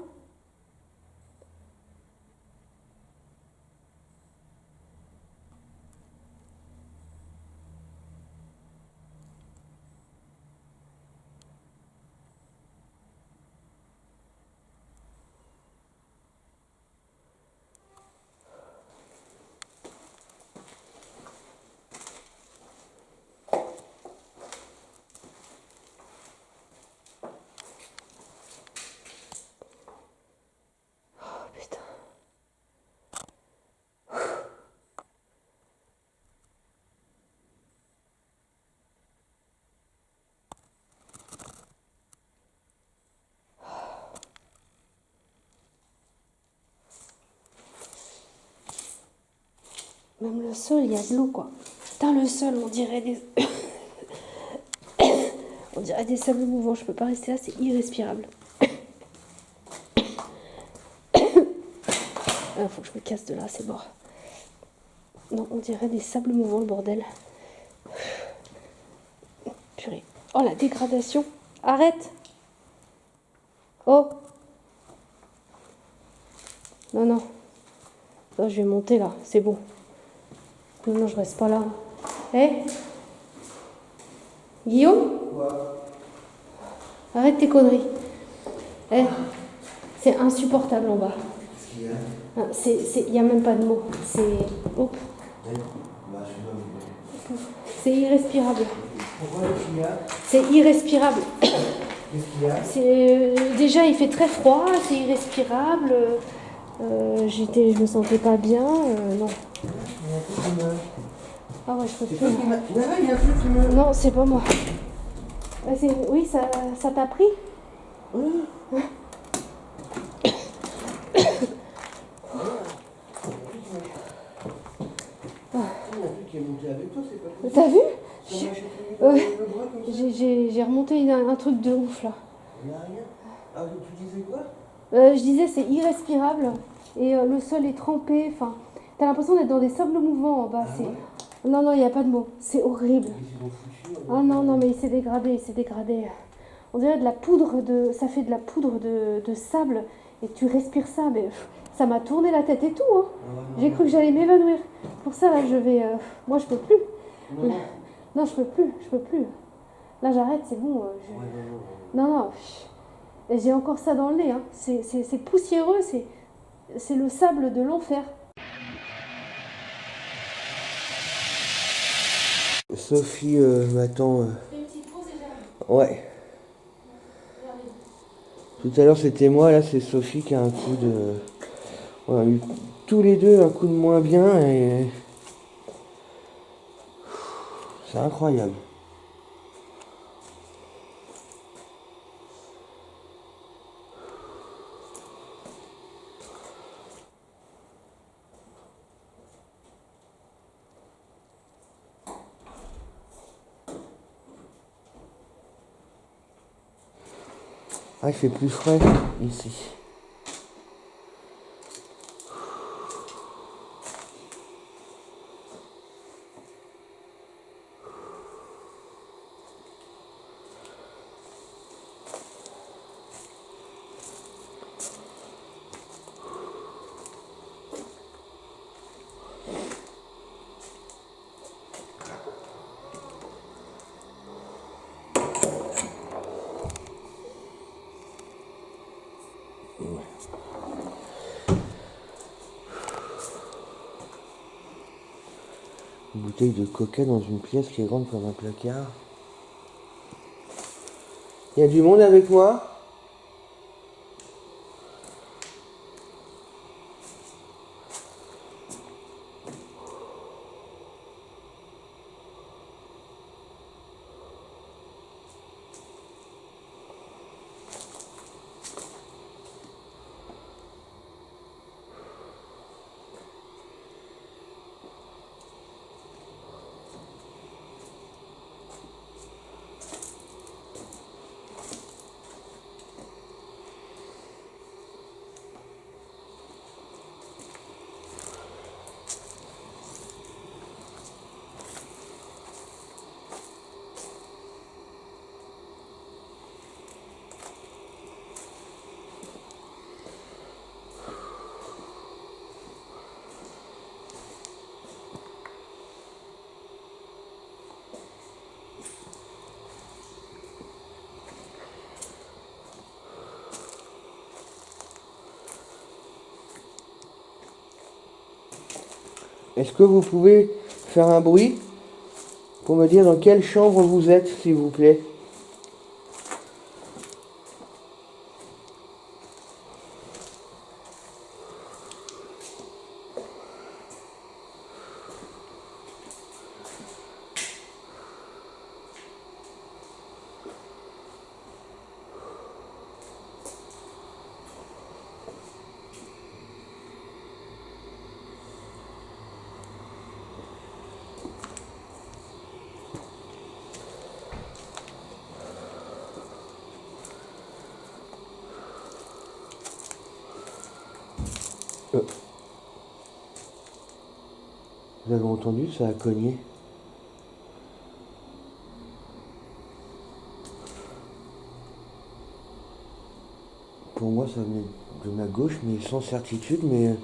Oh putain. Même le sol, il y a de l'eau quoi. Putain, le sol, on dirait des... on dirait des sables mouvants. Je peux pas rester là, c'est irrespirable. Ah, faut que je me casse de là, c'est mort. Non, on dirait des sables mouvants, le bordel. Purée. Oh, la dégradation. Arrête. Oh. Non, non. Non, je vais monter là, c'est bon. Non, non, je reste pas là. Eh, Guillaume? Quoi? Arrête tes conneries. Eh, c'est insupportable en bas. Qu'est-ce qu'il y a? Il n'y a même pas de mots. C'est... Hop. Bah, je C'est irrespirable. Pourquoi il y a? C'est irrespirable. Qu'est-ce qu'il y a? Déjà, il fait très froid, c'est irrespirable. Je me sentais pas bien. Non. Il y a un truc qui me... Ah ouais, je peux C'est plus. toi qui m'a... Ouais, il y a un truc qui me... Non, c'est pas moi. Oui, ça t'a pris? Ouais. Il y a un truc qui est monté avec toi, c'est pas possible. T'as vu? Ça m'a acheté Ouais. le bras comme ça. J'ai remonté un truc de ouf là. Il n'y a rien. Ah, tu disais quoi? Je disais, c'est irrespirable. Et le sol est trempé. Enfin, t'as l'impression d'être dans des sables mouvants en bas. Ah C'est... ouais? Non, non, il n'y a pas de mots. C'est horrible. Ils ont foutu. Ah non, non, mais il s'est dégradé, il s'est dégradé. On dirait de la poudre de... Ça fait de la poudre de sable. Et tu respires ça, mais ça m'a tourné la tête et tout. Hein. J'ai cru que j'allais m'évanouir. Pour ça, là, je vais... Moi, je peux plus. Non, Là- Non, je peux plus, je peux plus. Là, j'arrête, c'est bon. Ouais, non, non. Non, non. Et j'ai encore ça dans le nez. Hein. C'est poussiéreux, c'est le sable de l'enfer. Sophie m'attend. Fais une petite pause et j'arrive. Ouais. Tout à l'heure c'était moi, là c'est Sophie qui a un coup de... On a eu tous les deux un coup de moins bien et... C'est incroyable. Ah, il fait plus frais ici. Une bouteille de coca dans une pièce qui est grande comme un placard. Il y a du monde avec moi? Est-ce que vous pouvez faire un bruit pour me dire dans quelle chambre vous êtes, s'il vous plaît? Vous avez entendu, ça a cogné. Pour moi, ça venait de ma gauche, mais sans certitude, mais...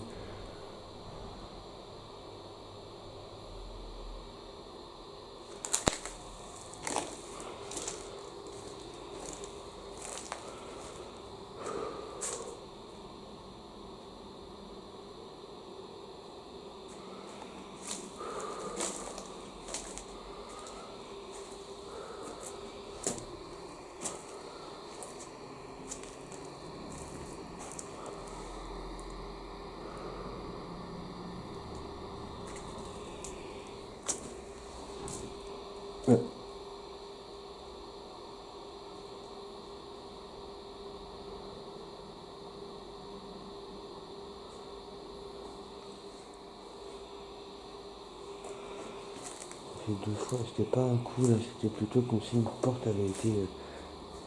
les deux fois, c'était pas un coup là, c'était plutôt comme si une porte avait été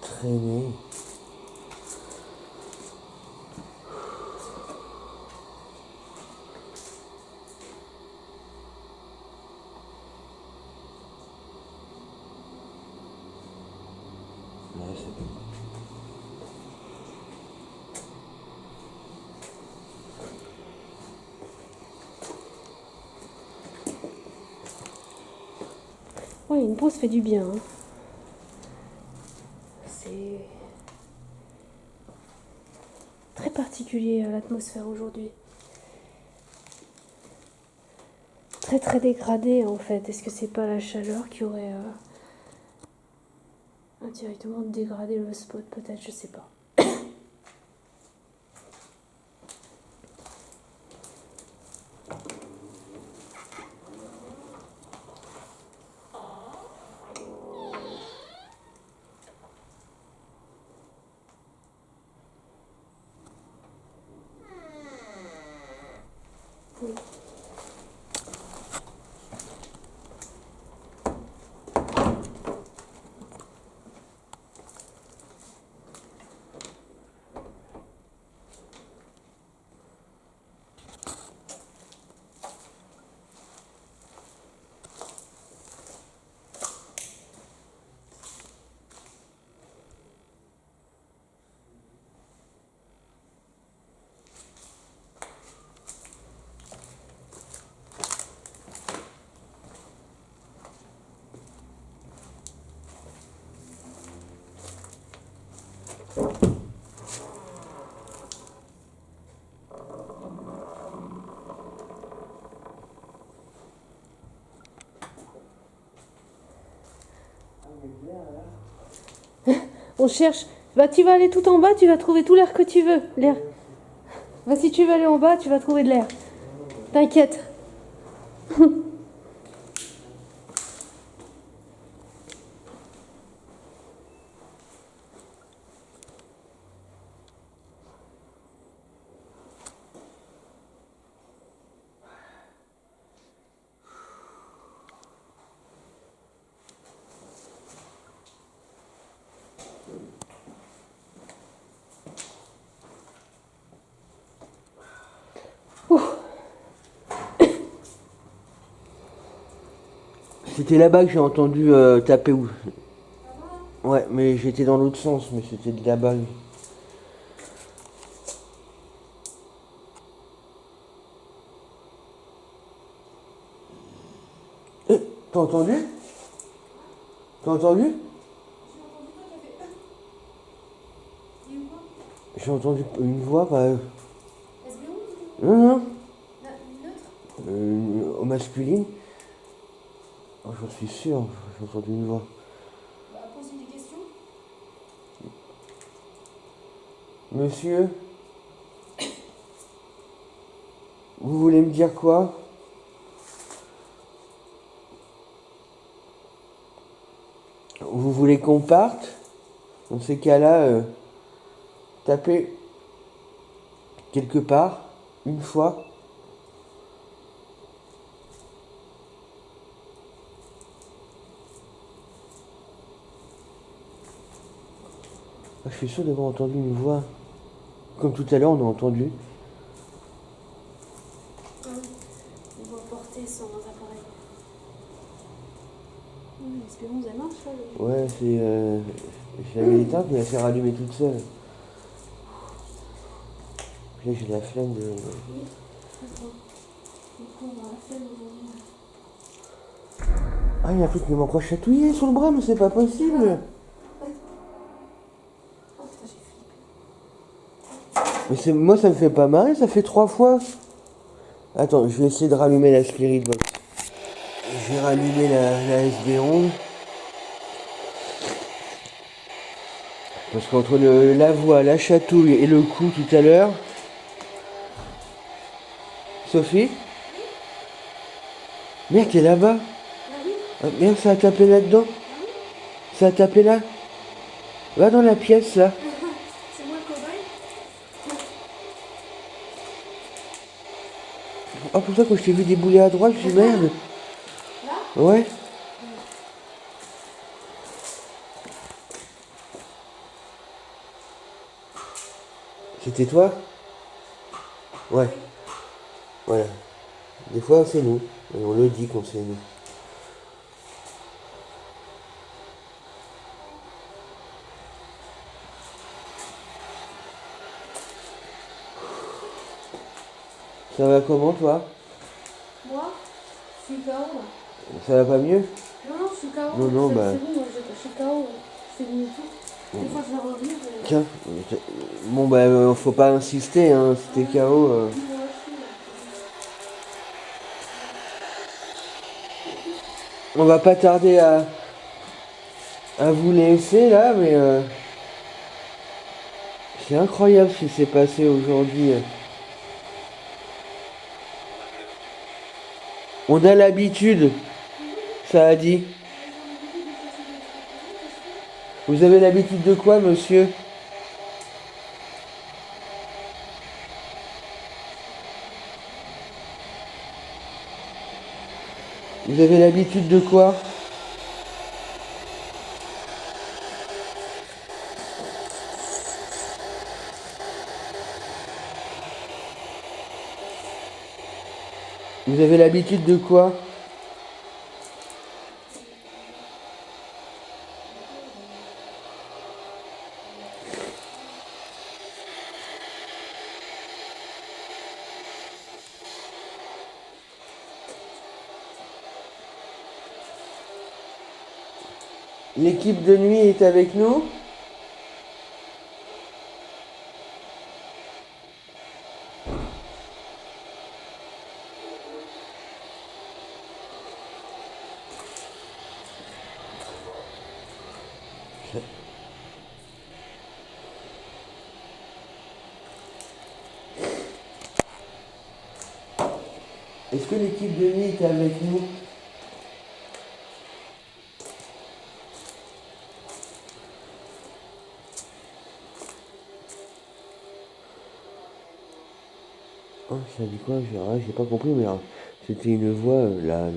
traînée. Ouais, c'est bon. Ouais, une pause fait du bien. Hein. C'est très particulier l'atmosphère aujourd'hui. Très très dégradée en fait. Est-ce que c'est pas la chaleur qui aurait indirectement dégradé le spot peut-être, je sais pas. Oui. On cherche. Bah tu vas aller tout en bas, tu vas trouver tout l'air que tu veux. L'air. Bah si tu veux aller en bas, tu vas trouver de l'air. T'inquiète. C'était là-bas que j'ai entendu taper où. Ouais, mais j'étais dans l'autre sens, mais c'était de là-bas. T'as entendu? T'as entendu? J'ai entendu une voix, bah. Non, non. Au masculine. Oh, j'en suis sûr, j'ai entendu une voix. Poser des questions. Monsieur, vous voulez me dire quoi? Vous voulez qu'on parte? Dans ces cas-là, tapez quelque part, une fois. Ah, je suis sûr d'avoir entendu une voix. Comme tout à l'heure, on a entendu. Une voix portée sans appareil. L'espérance, elle marche là. Ouais, c'est. Je l'avais éteinte, mais elle s'est rallumée toute seule. Là, j'ai la flemme de. Oui, d'accord. Du coup, on va la faire aujourd'hui. Ah, il y a un truc qui m'envoie chatouiller sur le bras, mais c'est pas possible. Oh putain, j'ai flippé. Mais moi, ça me fait pas marrer, ça fait 3 fois. Attends, je vais essayer de rallumer la Spirit Box. Je vais rallumer la SB11. Parce qu'entre la voix, la chatouille et le coup tout à l'heure. Sophie? Merde, t'es là-bas. Ah, merde, ça a tapé là-dedans. Ça a tapé là. Va dans la pièce là. C'est moi le cobaye. Ah, pour ça, quand je t'ai vu débouler à droite, je dis merde. Là? Ouais. C'était toi? Ouais, voilà. Des fois, c'est nous. Et on le dit qu'on c'est nous. Ça va comment, toi? Moi, je suis KO là. Ça va pas mieux? Non, non, je suis KO. Non, non, bah... C'est bon, moi, je suis KO. C'est mieux tout. Des fois, je vais revenir. Tiens. Bon, bah, faut pas insister, hein. Si t'es KO... On va pas tarder à vous laisser, là, mais... C'est incroyable ce qui s'est passé aujourd'hui. On a l'habitude, ça a dit. Vous avez l'habitude de quoi, monsieur? Vous avez l'habitude de quoi? Vous avez l'habitude de quoi? L'équipe de nuit est avec nous? Est-ce que l'équipe de nuit est avec nous? Oh, ça dit quoi? J'ai pas compris, mais c'était une voix, là.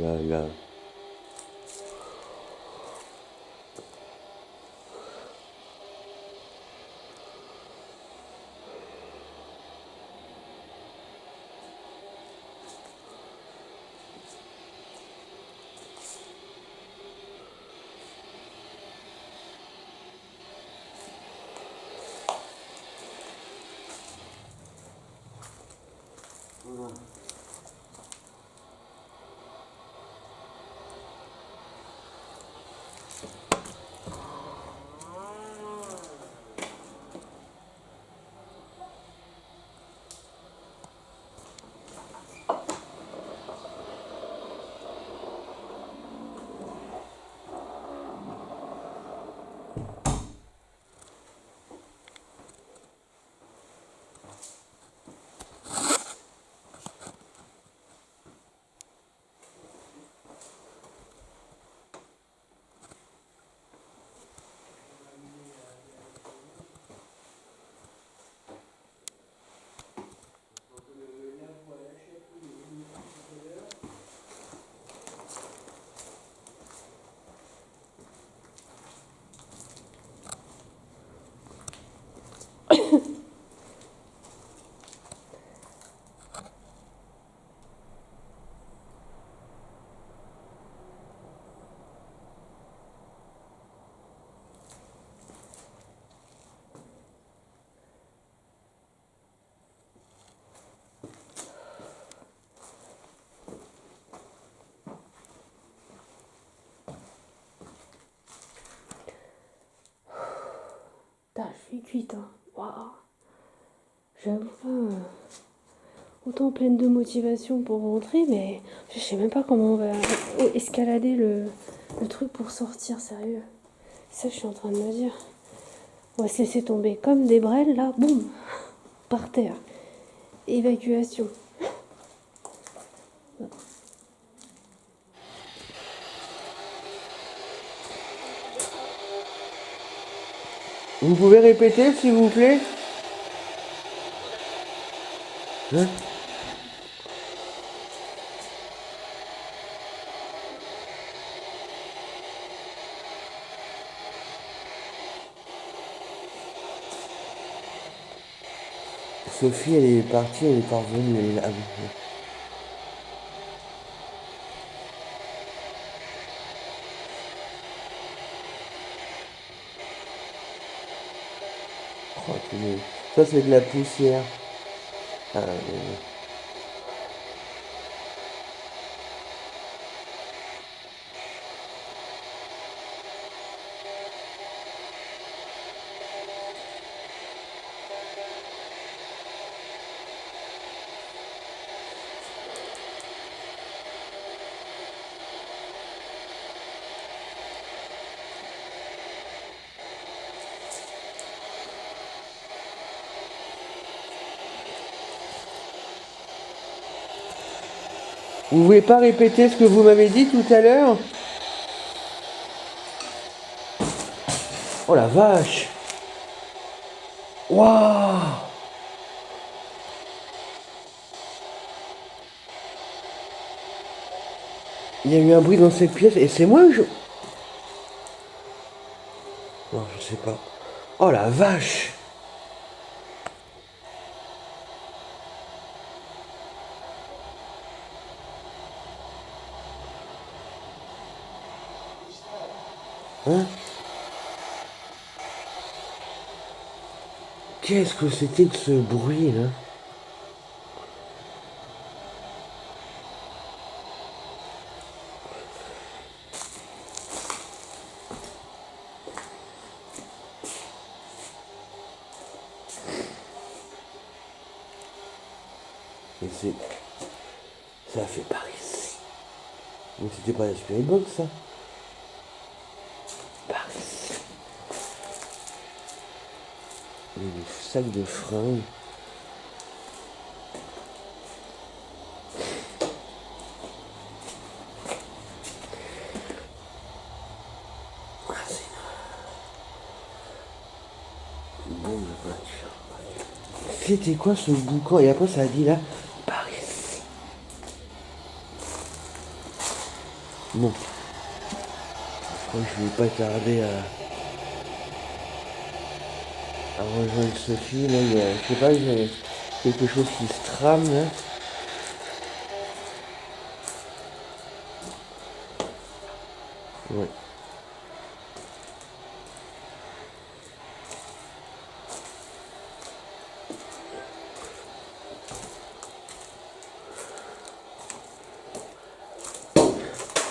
Putain, je suis cuite, hein. Waouh. J'avoue pas. Autant pleine de motivation pour rentrer, mais je sais même pas comment on va escalader le truc pour sortir, sérieux. Ça, je suis en train de me dire. On va se laisser tomber comme des brêles, là, boum, par terre. Évacuation. Vous pouvez répéter, s'il vous plaît? Hein? Sophie, elle est partie, elle est pas revenue. Ah oui. Oh, ça, c'est de la poussière. Ah, vous voulez pas répéter ce que vous m'avez dit tout à l'heure? Oh la vache! Waouh! Il y a eu un bruit dans cette pièce et c'est moi ou je... Non, je sais pas. Oh la vache! Hein? Qu'est-ce que c'était que ce bruit là? Et c'est... Ça fait par ici. Mais c'était pas la Spirit Box ça? Par ici. Il y a des sacs de fringues. Ah, c'est une bombe de voiture. C'était quoi ce boucan? Et après ça a dit là, par ici. Bon, je crois que je vais pas tarder à rejoindre Sophie. Là, il y a, je sais pas, j'ai quelque chose qui se trame là. Ouais.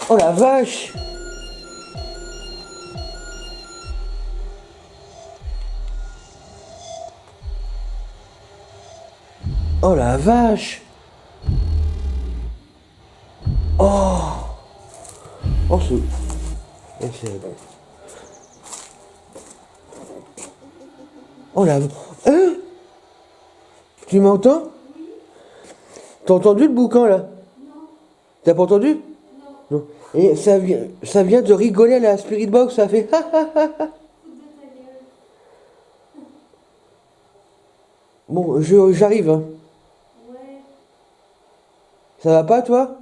Oh la vache! Oh la vache! Oh! Oh ce... Oh, oh la... Hein? Tu m'entends? T'as entendu le boucan là? T'as pas entendu? Non. Et ça vient de rigoler à la Spirit Box, ça fait ha ha ha ha. Bon, j'arrive, hein. Ouais. Ça va pas toi?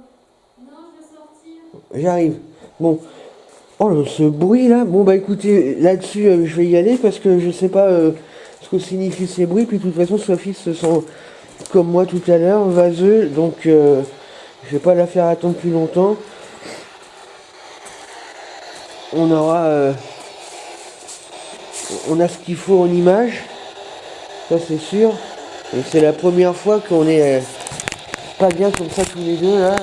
Non, je vais sortir. J'arrive. Bon. Oh ce bruit là. Bon bah écoutez, là-dessus je vais y aller parce que je sais pas ce que signifient ces bruits. Puis de toute façon Sophie se sent comme moi tout à l'heure, vaseux, donc je vais pas la faire attendre plus longtemps. On aura on a ce qu'il faut en image, ça c'est sûr. Et c'est la première fois qu'on est pas bien comme ça tous les deux là.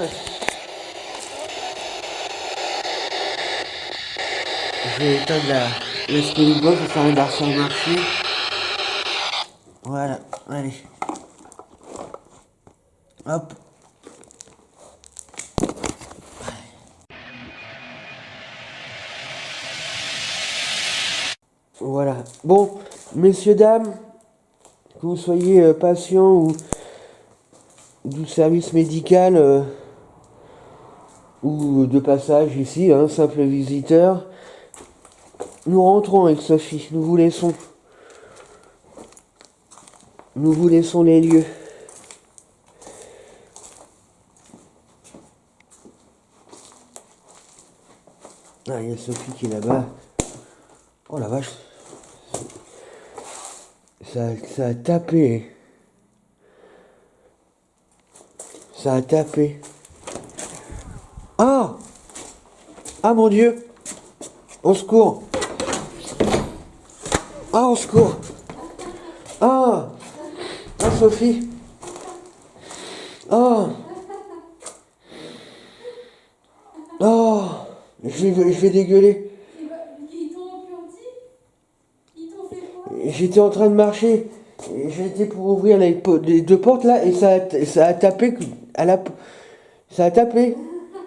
Je vais éteindre la Spirit Box, ça sert à rien de la refaire marcher. Voilà, allez. Hop. Voilà. Bon, messieurs, dames, que vous soyez patients ou du service médical ou de passage ici, hein, simple visiteur, nous rentrons avec Sophie. Nous vous laissons les lieux. Ah, il y a Sophie qui est là-bas. Oh la vache. Ça a tapé. Ça a tapé. Ah! Ah mon Dieu! Au secours! Ah, au secours! Ah! Ah, Sophie! Ah! Oh! Je vais dégueuler. Ils t'ont applaudi? Ils t'ont fait quoi? J'étais en train de marcher. J'étais pour ouvrir les deux portes là et ça a tapé ça a tapé.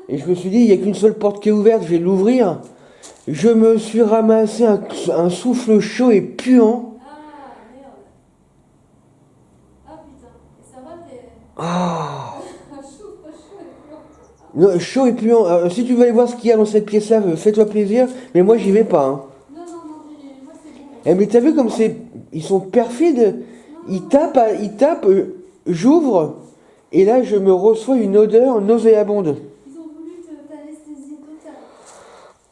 Et je me suis dit, il n'y a qu'une seule porte qui est ouverte, je vais l'ouvrir. Je me suis ramassé un souffle chaud et puant. Ah, merde. Ah, putain. Et ça va, t'es... Ah! chaud, pas chaud et puant. Non, chaud et puant. Si tu veux aller voir ce qu'il y a dans cette pièce-là, fais-toi plaisir. Mais moi, j'y vais pas. Hein. Non, non, non, moi c'est bon. Eh, mais t'as vu comme c'est. Ils sont perfides. Ils tapent, j'ouvre. Et là, je me reçois une odeur nauséabonde. Ils ont voulu t'anesthésier total.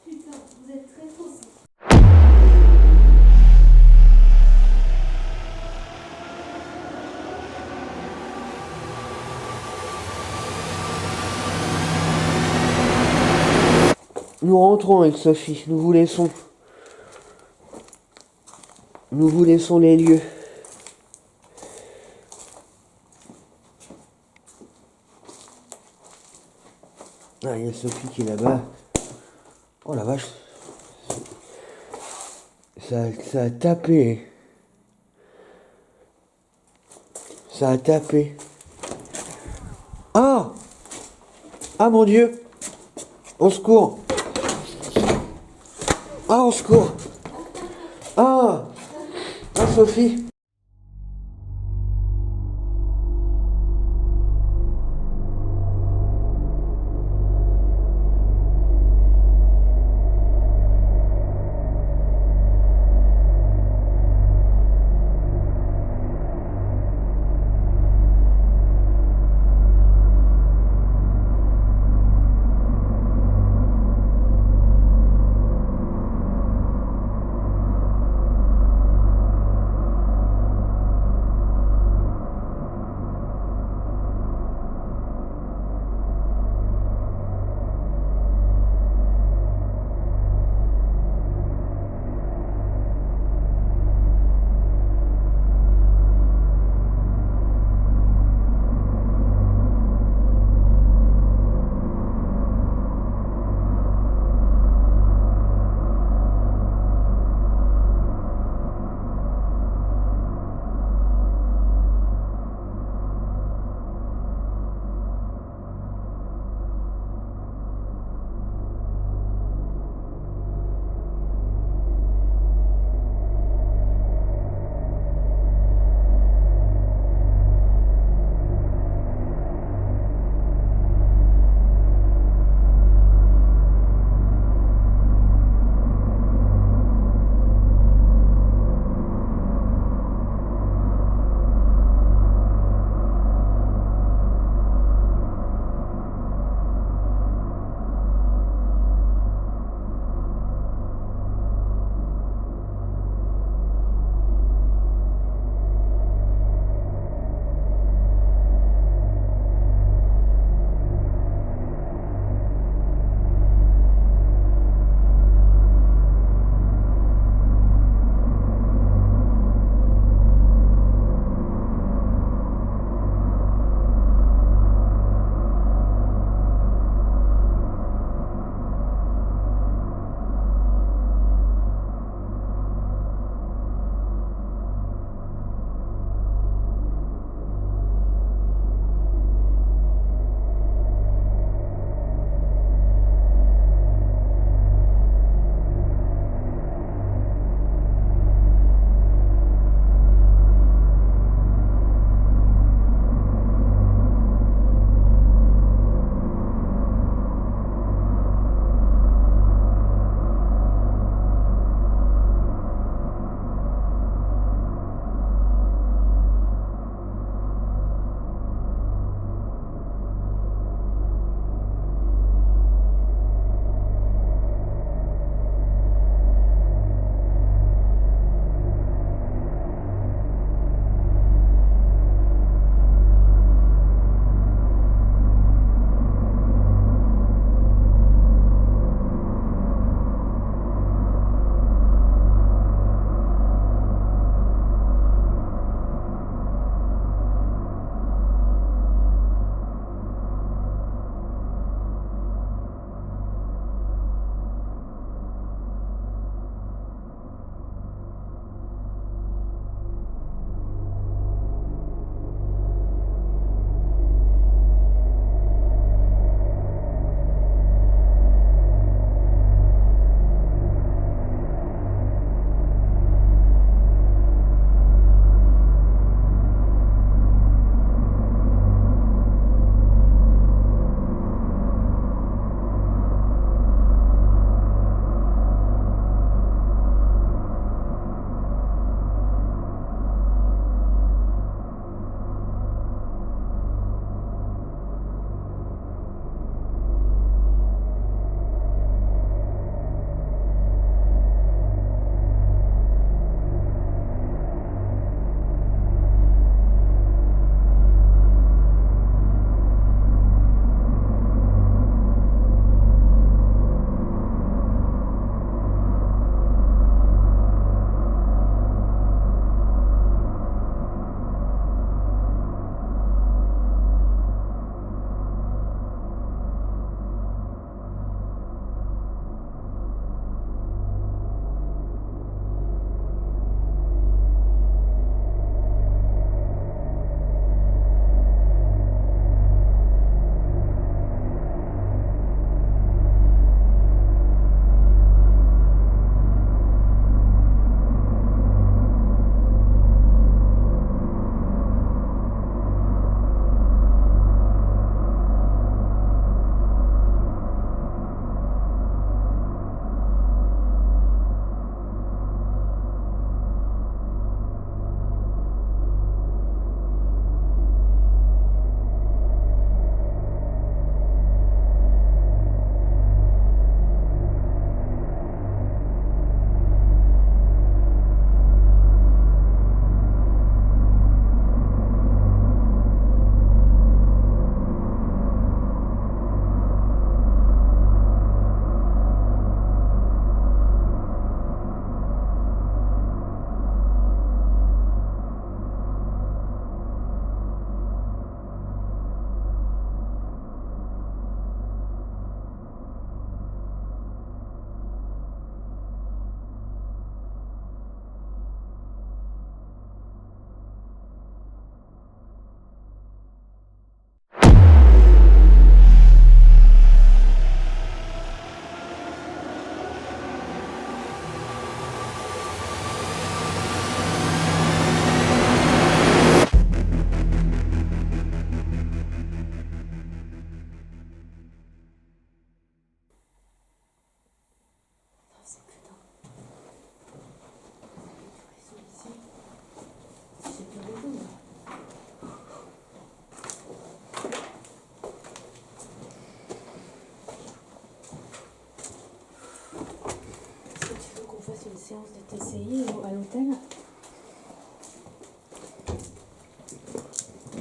Putain, vous êtes très fausse. Nous rentrons avec Sophie. Nous vous laissons. Nous vous laissons les lieux. Ah, il y a Sophie qui est là-bas. Oh la vache. Ça a tapé. Ça a tapé. Ah! Ah mon Dieu! Au secours! Ah, au secours! Ah! Ah, Sophie!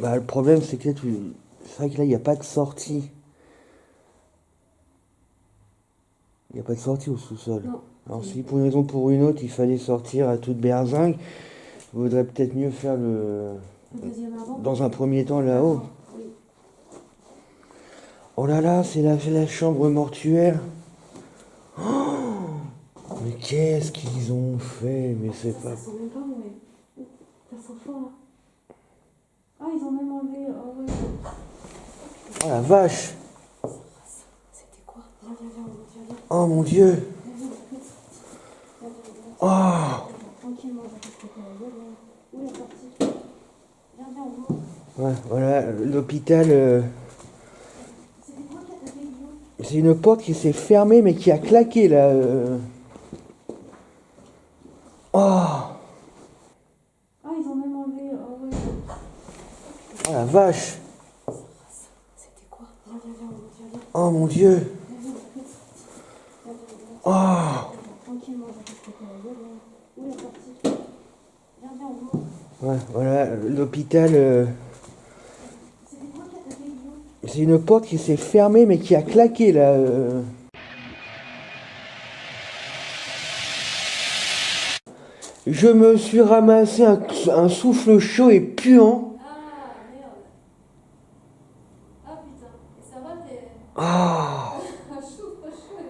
Bah, le problème, c'est que là, c'est vrai que là, il n'y a pas de sortie. Il n'y a pas de sortie au sous-sol. Non. Alors, si pour une raison ou pour une autre, il fallait sortir à toute berzingue, il vaudrait peut-être mieux faire Le deuxième avant. dans un premier temps là-haut. Oui. Oh là là, c'est la chambre mortuaire. Oh, mais qu'est-ce qu'ils ont fait? Mais c'est pas... Ça sent même pas mauvais. Ça sent fort là. Ah, ils ont même enlevé. Oh, ouais. Oh la vache! C'était quoi? Viens, viens, viens, viens. Oh mon Dieu! Viens, viens, viens. Oh! Tranquillement, où est la sortie? Viens, viens, on monte. Ouais, voilà, l'hôpital... C'était quoi qui a tapé, Guillaume? C'est une porte qui s'est fermée mais qui a claqué là. Oh! Ah, ils ont même enlevé. Oh, ouais. Oh la vache! C'était quoi? Viens, viens, viens, viens. Oh mon Dieu! Viens, viens, viens. Oh! Tranquillement, où est la sortie? Viens, viens, on monte. Ouais, voilà, l'hôpital... C'était quoi qui a tapé, Guillaume? C'est une porte qui s'est fermée mais qui a claqué là. Je me suis ramassé un souffle chaud et puant. Ah, merde. Ah, putain. Et ça va, t'es. Ah! Chaud, pas chaud, et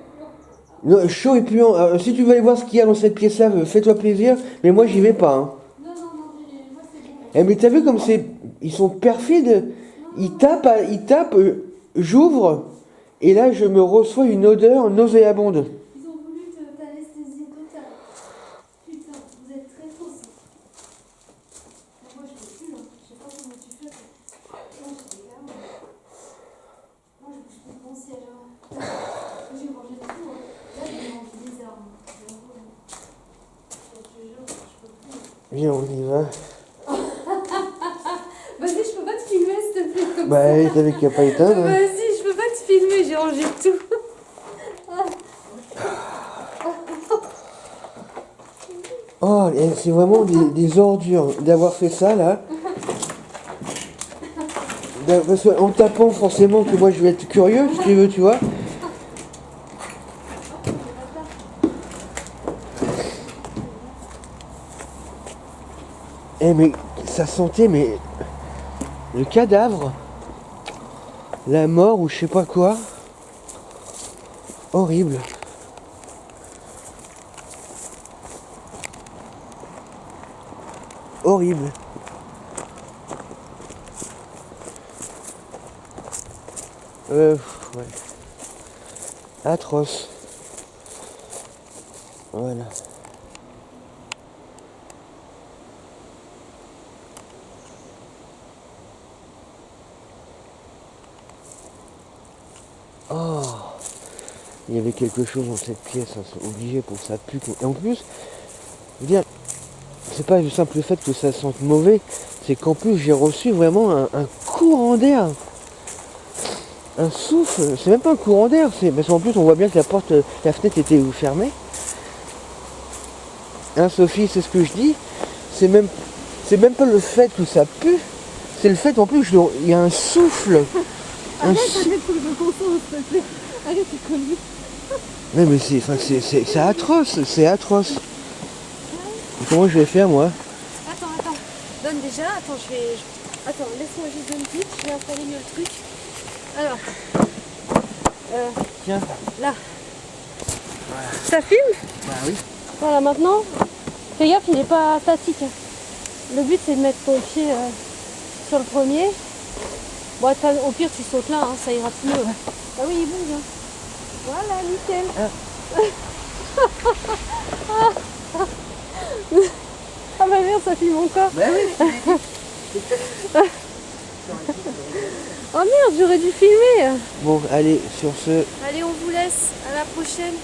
puis Non, chaud et puant. Si tu veux aller voir ce qu'il y a dans cette pièce-là, fais-toi plaisir. Mais moi, j'y vais pas. Hein. non, non, non, moi c'est bon. Eh, mais t'as vu comme c'est... Ils sont perfides. Ils tapent, j'ouvre. Et là, je me reçois une odeur nauséabonde. Ils ont voulu t'anesthésier total. Putain, vous êtes très fausse. Moi je peux plus, hein. Je sais pas comment tu fais. Moi je fais carrément. Moi je bouge plus de mon siège. Hein. J'ai mangé de tout. Hein. Là j'ai mangé des armes. J'avoue. Je te jure, je peux plus. Viens, on y va. Vas-y, je peux pas te filmer s'il te plaît comme Bah, ça. t'as vu qu'il n'y a pas éteint. Hein. Vas-y, je peux pas te filmer, j'ai rangé tout. Oh, c'est vraiment des ordures d'avoir fait ça, là. Parce qu'en tapant, forcément, que moi, je vais être curieux, si tu veux, tu vois. Eh, mais ça sentait, mais... Le cadavre. La mort, ou je sais pas quoi. Horrible. Horrible. Ouais. Atroce. Voilà. Oh, il y avait quelque chose dans cette pièce, hein, c'est obligé pour que ça pue. Et en plus, je veux dire, c'est pas le simple fait que ça sente mauvais, c'est qu'en plus j'ai reçu vraiment un courant d'air. Un souffle, c'est même pas un courant d'air, c'est parce qu'en plus on voit bien que la fenêtre était fermée. Hein, Sophie, c'est ce que je dis. C'est même pas le fait que ça pue, c'est le fait en plus il y a un souffle. Arrête, faut que je me concentre, s'il te plaît. Arrête, t'es connu. Non mais c'est atroce, c'est atroce. Et comment je vais faire moi? Attends. Donne déjà, attends, Attends, laisse-moi juste donner vite, je vais installer mieux le truc. Alors. Tiens. Là. Voilà. Ça filme? Bah oui. Voilà, maintenant, fais gaffe, il n'est pas statique. Le but, c'est de mettre ton pied sur le premier. Bon, au pire, tu sautes là, hein, ça ira plus mieux. Ah oui, il bouge. Hein. Voilà, nickel. Ah bah merde, ça filme encore. Bah oui. Oh merde, j'aurais dû filmer. Bon, allez, sur ce, Allez, on vous laisse. À la prochaine.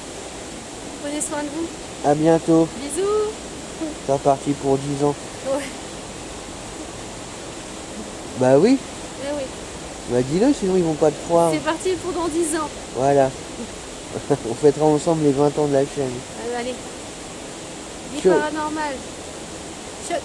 Prenez soin de vous. à bientôt. Bisous. C'est reparti pour 10 ans. Ouais. Bah oui. Eh oui. Bah dis-le, sinon ils vont pas te croire. C'est parti pour dans 10 ans. Voilà. On fêtera ensemble les 20 ans de la chaîne. Allez. Vie Ciao. paranormale. Chut.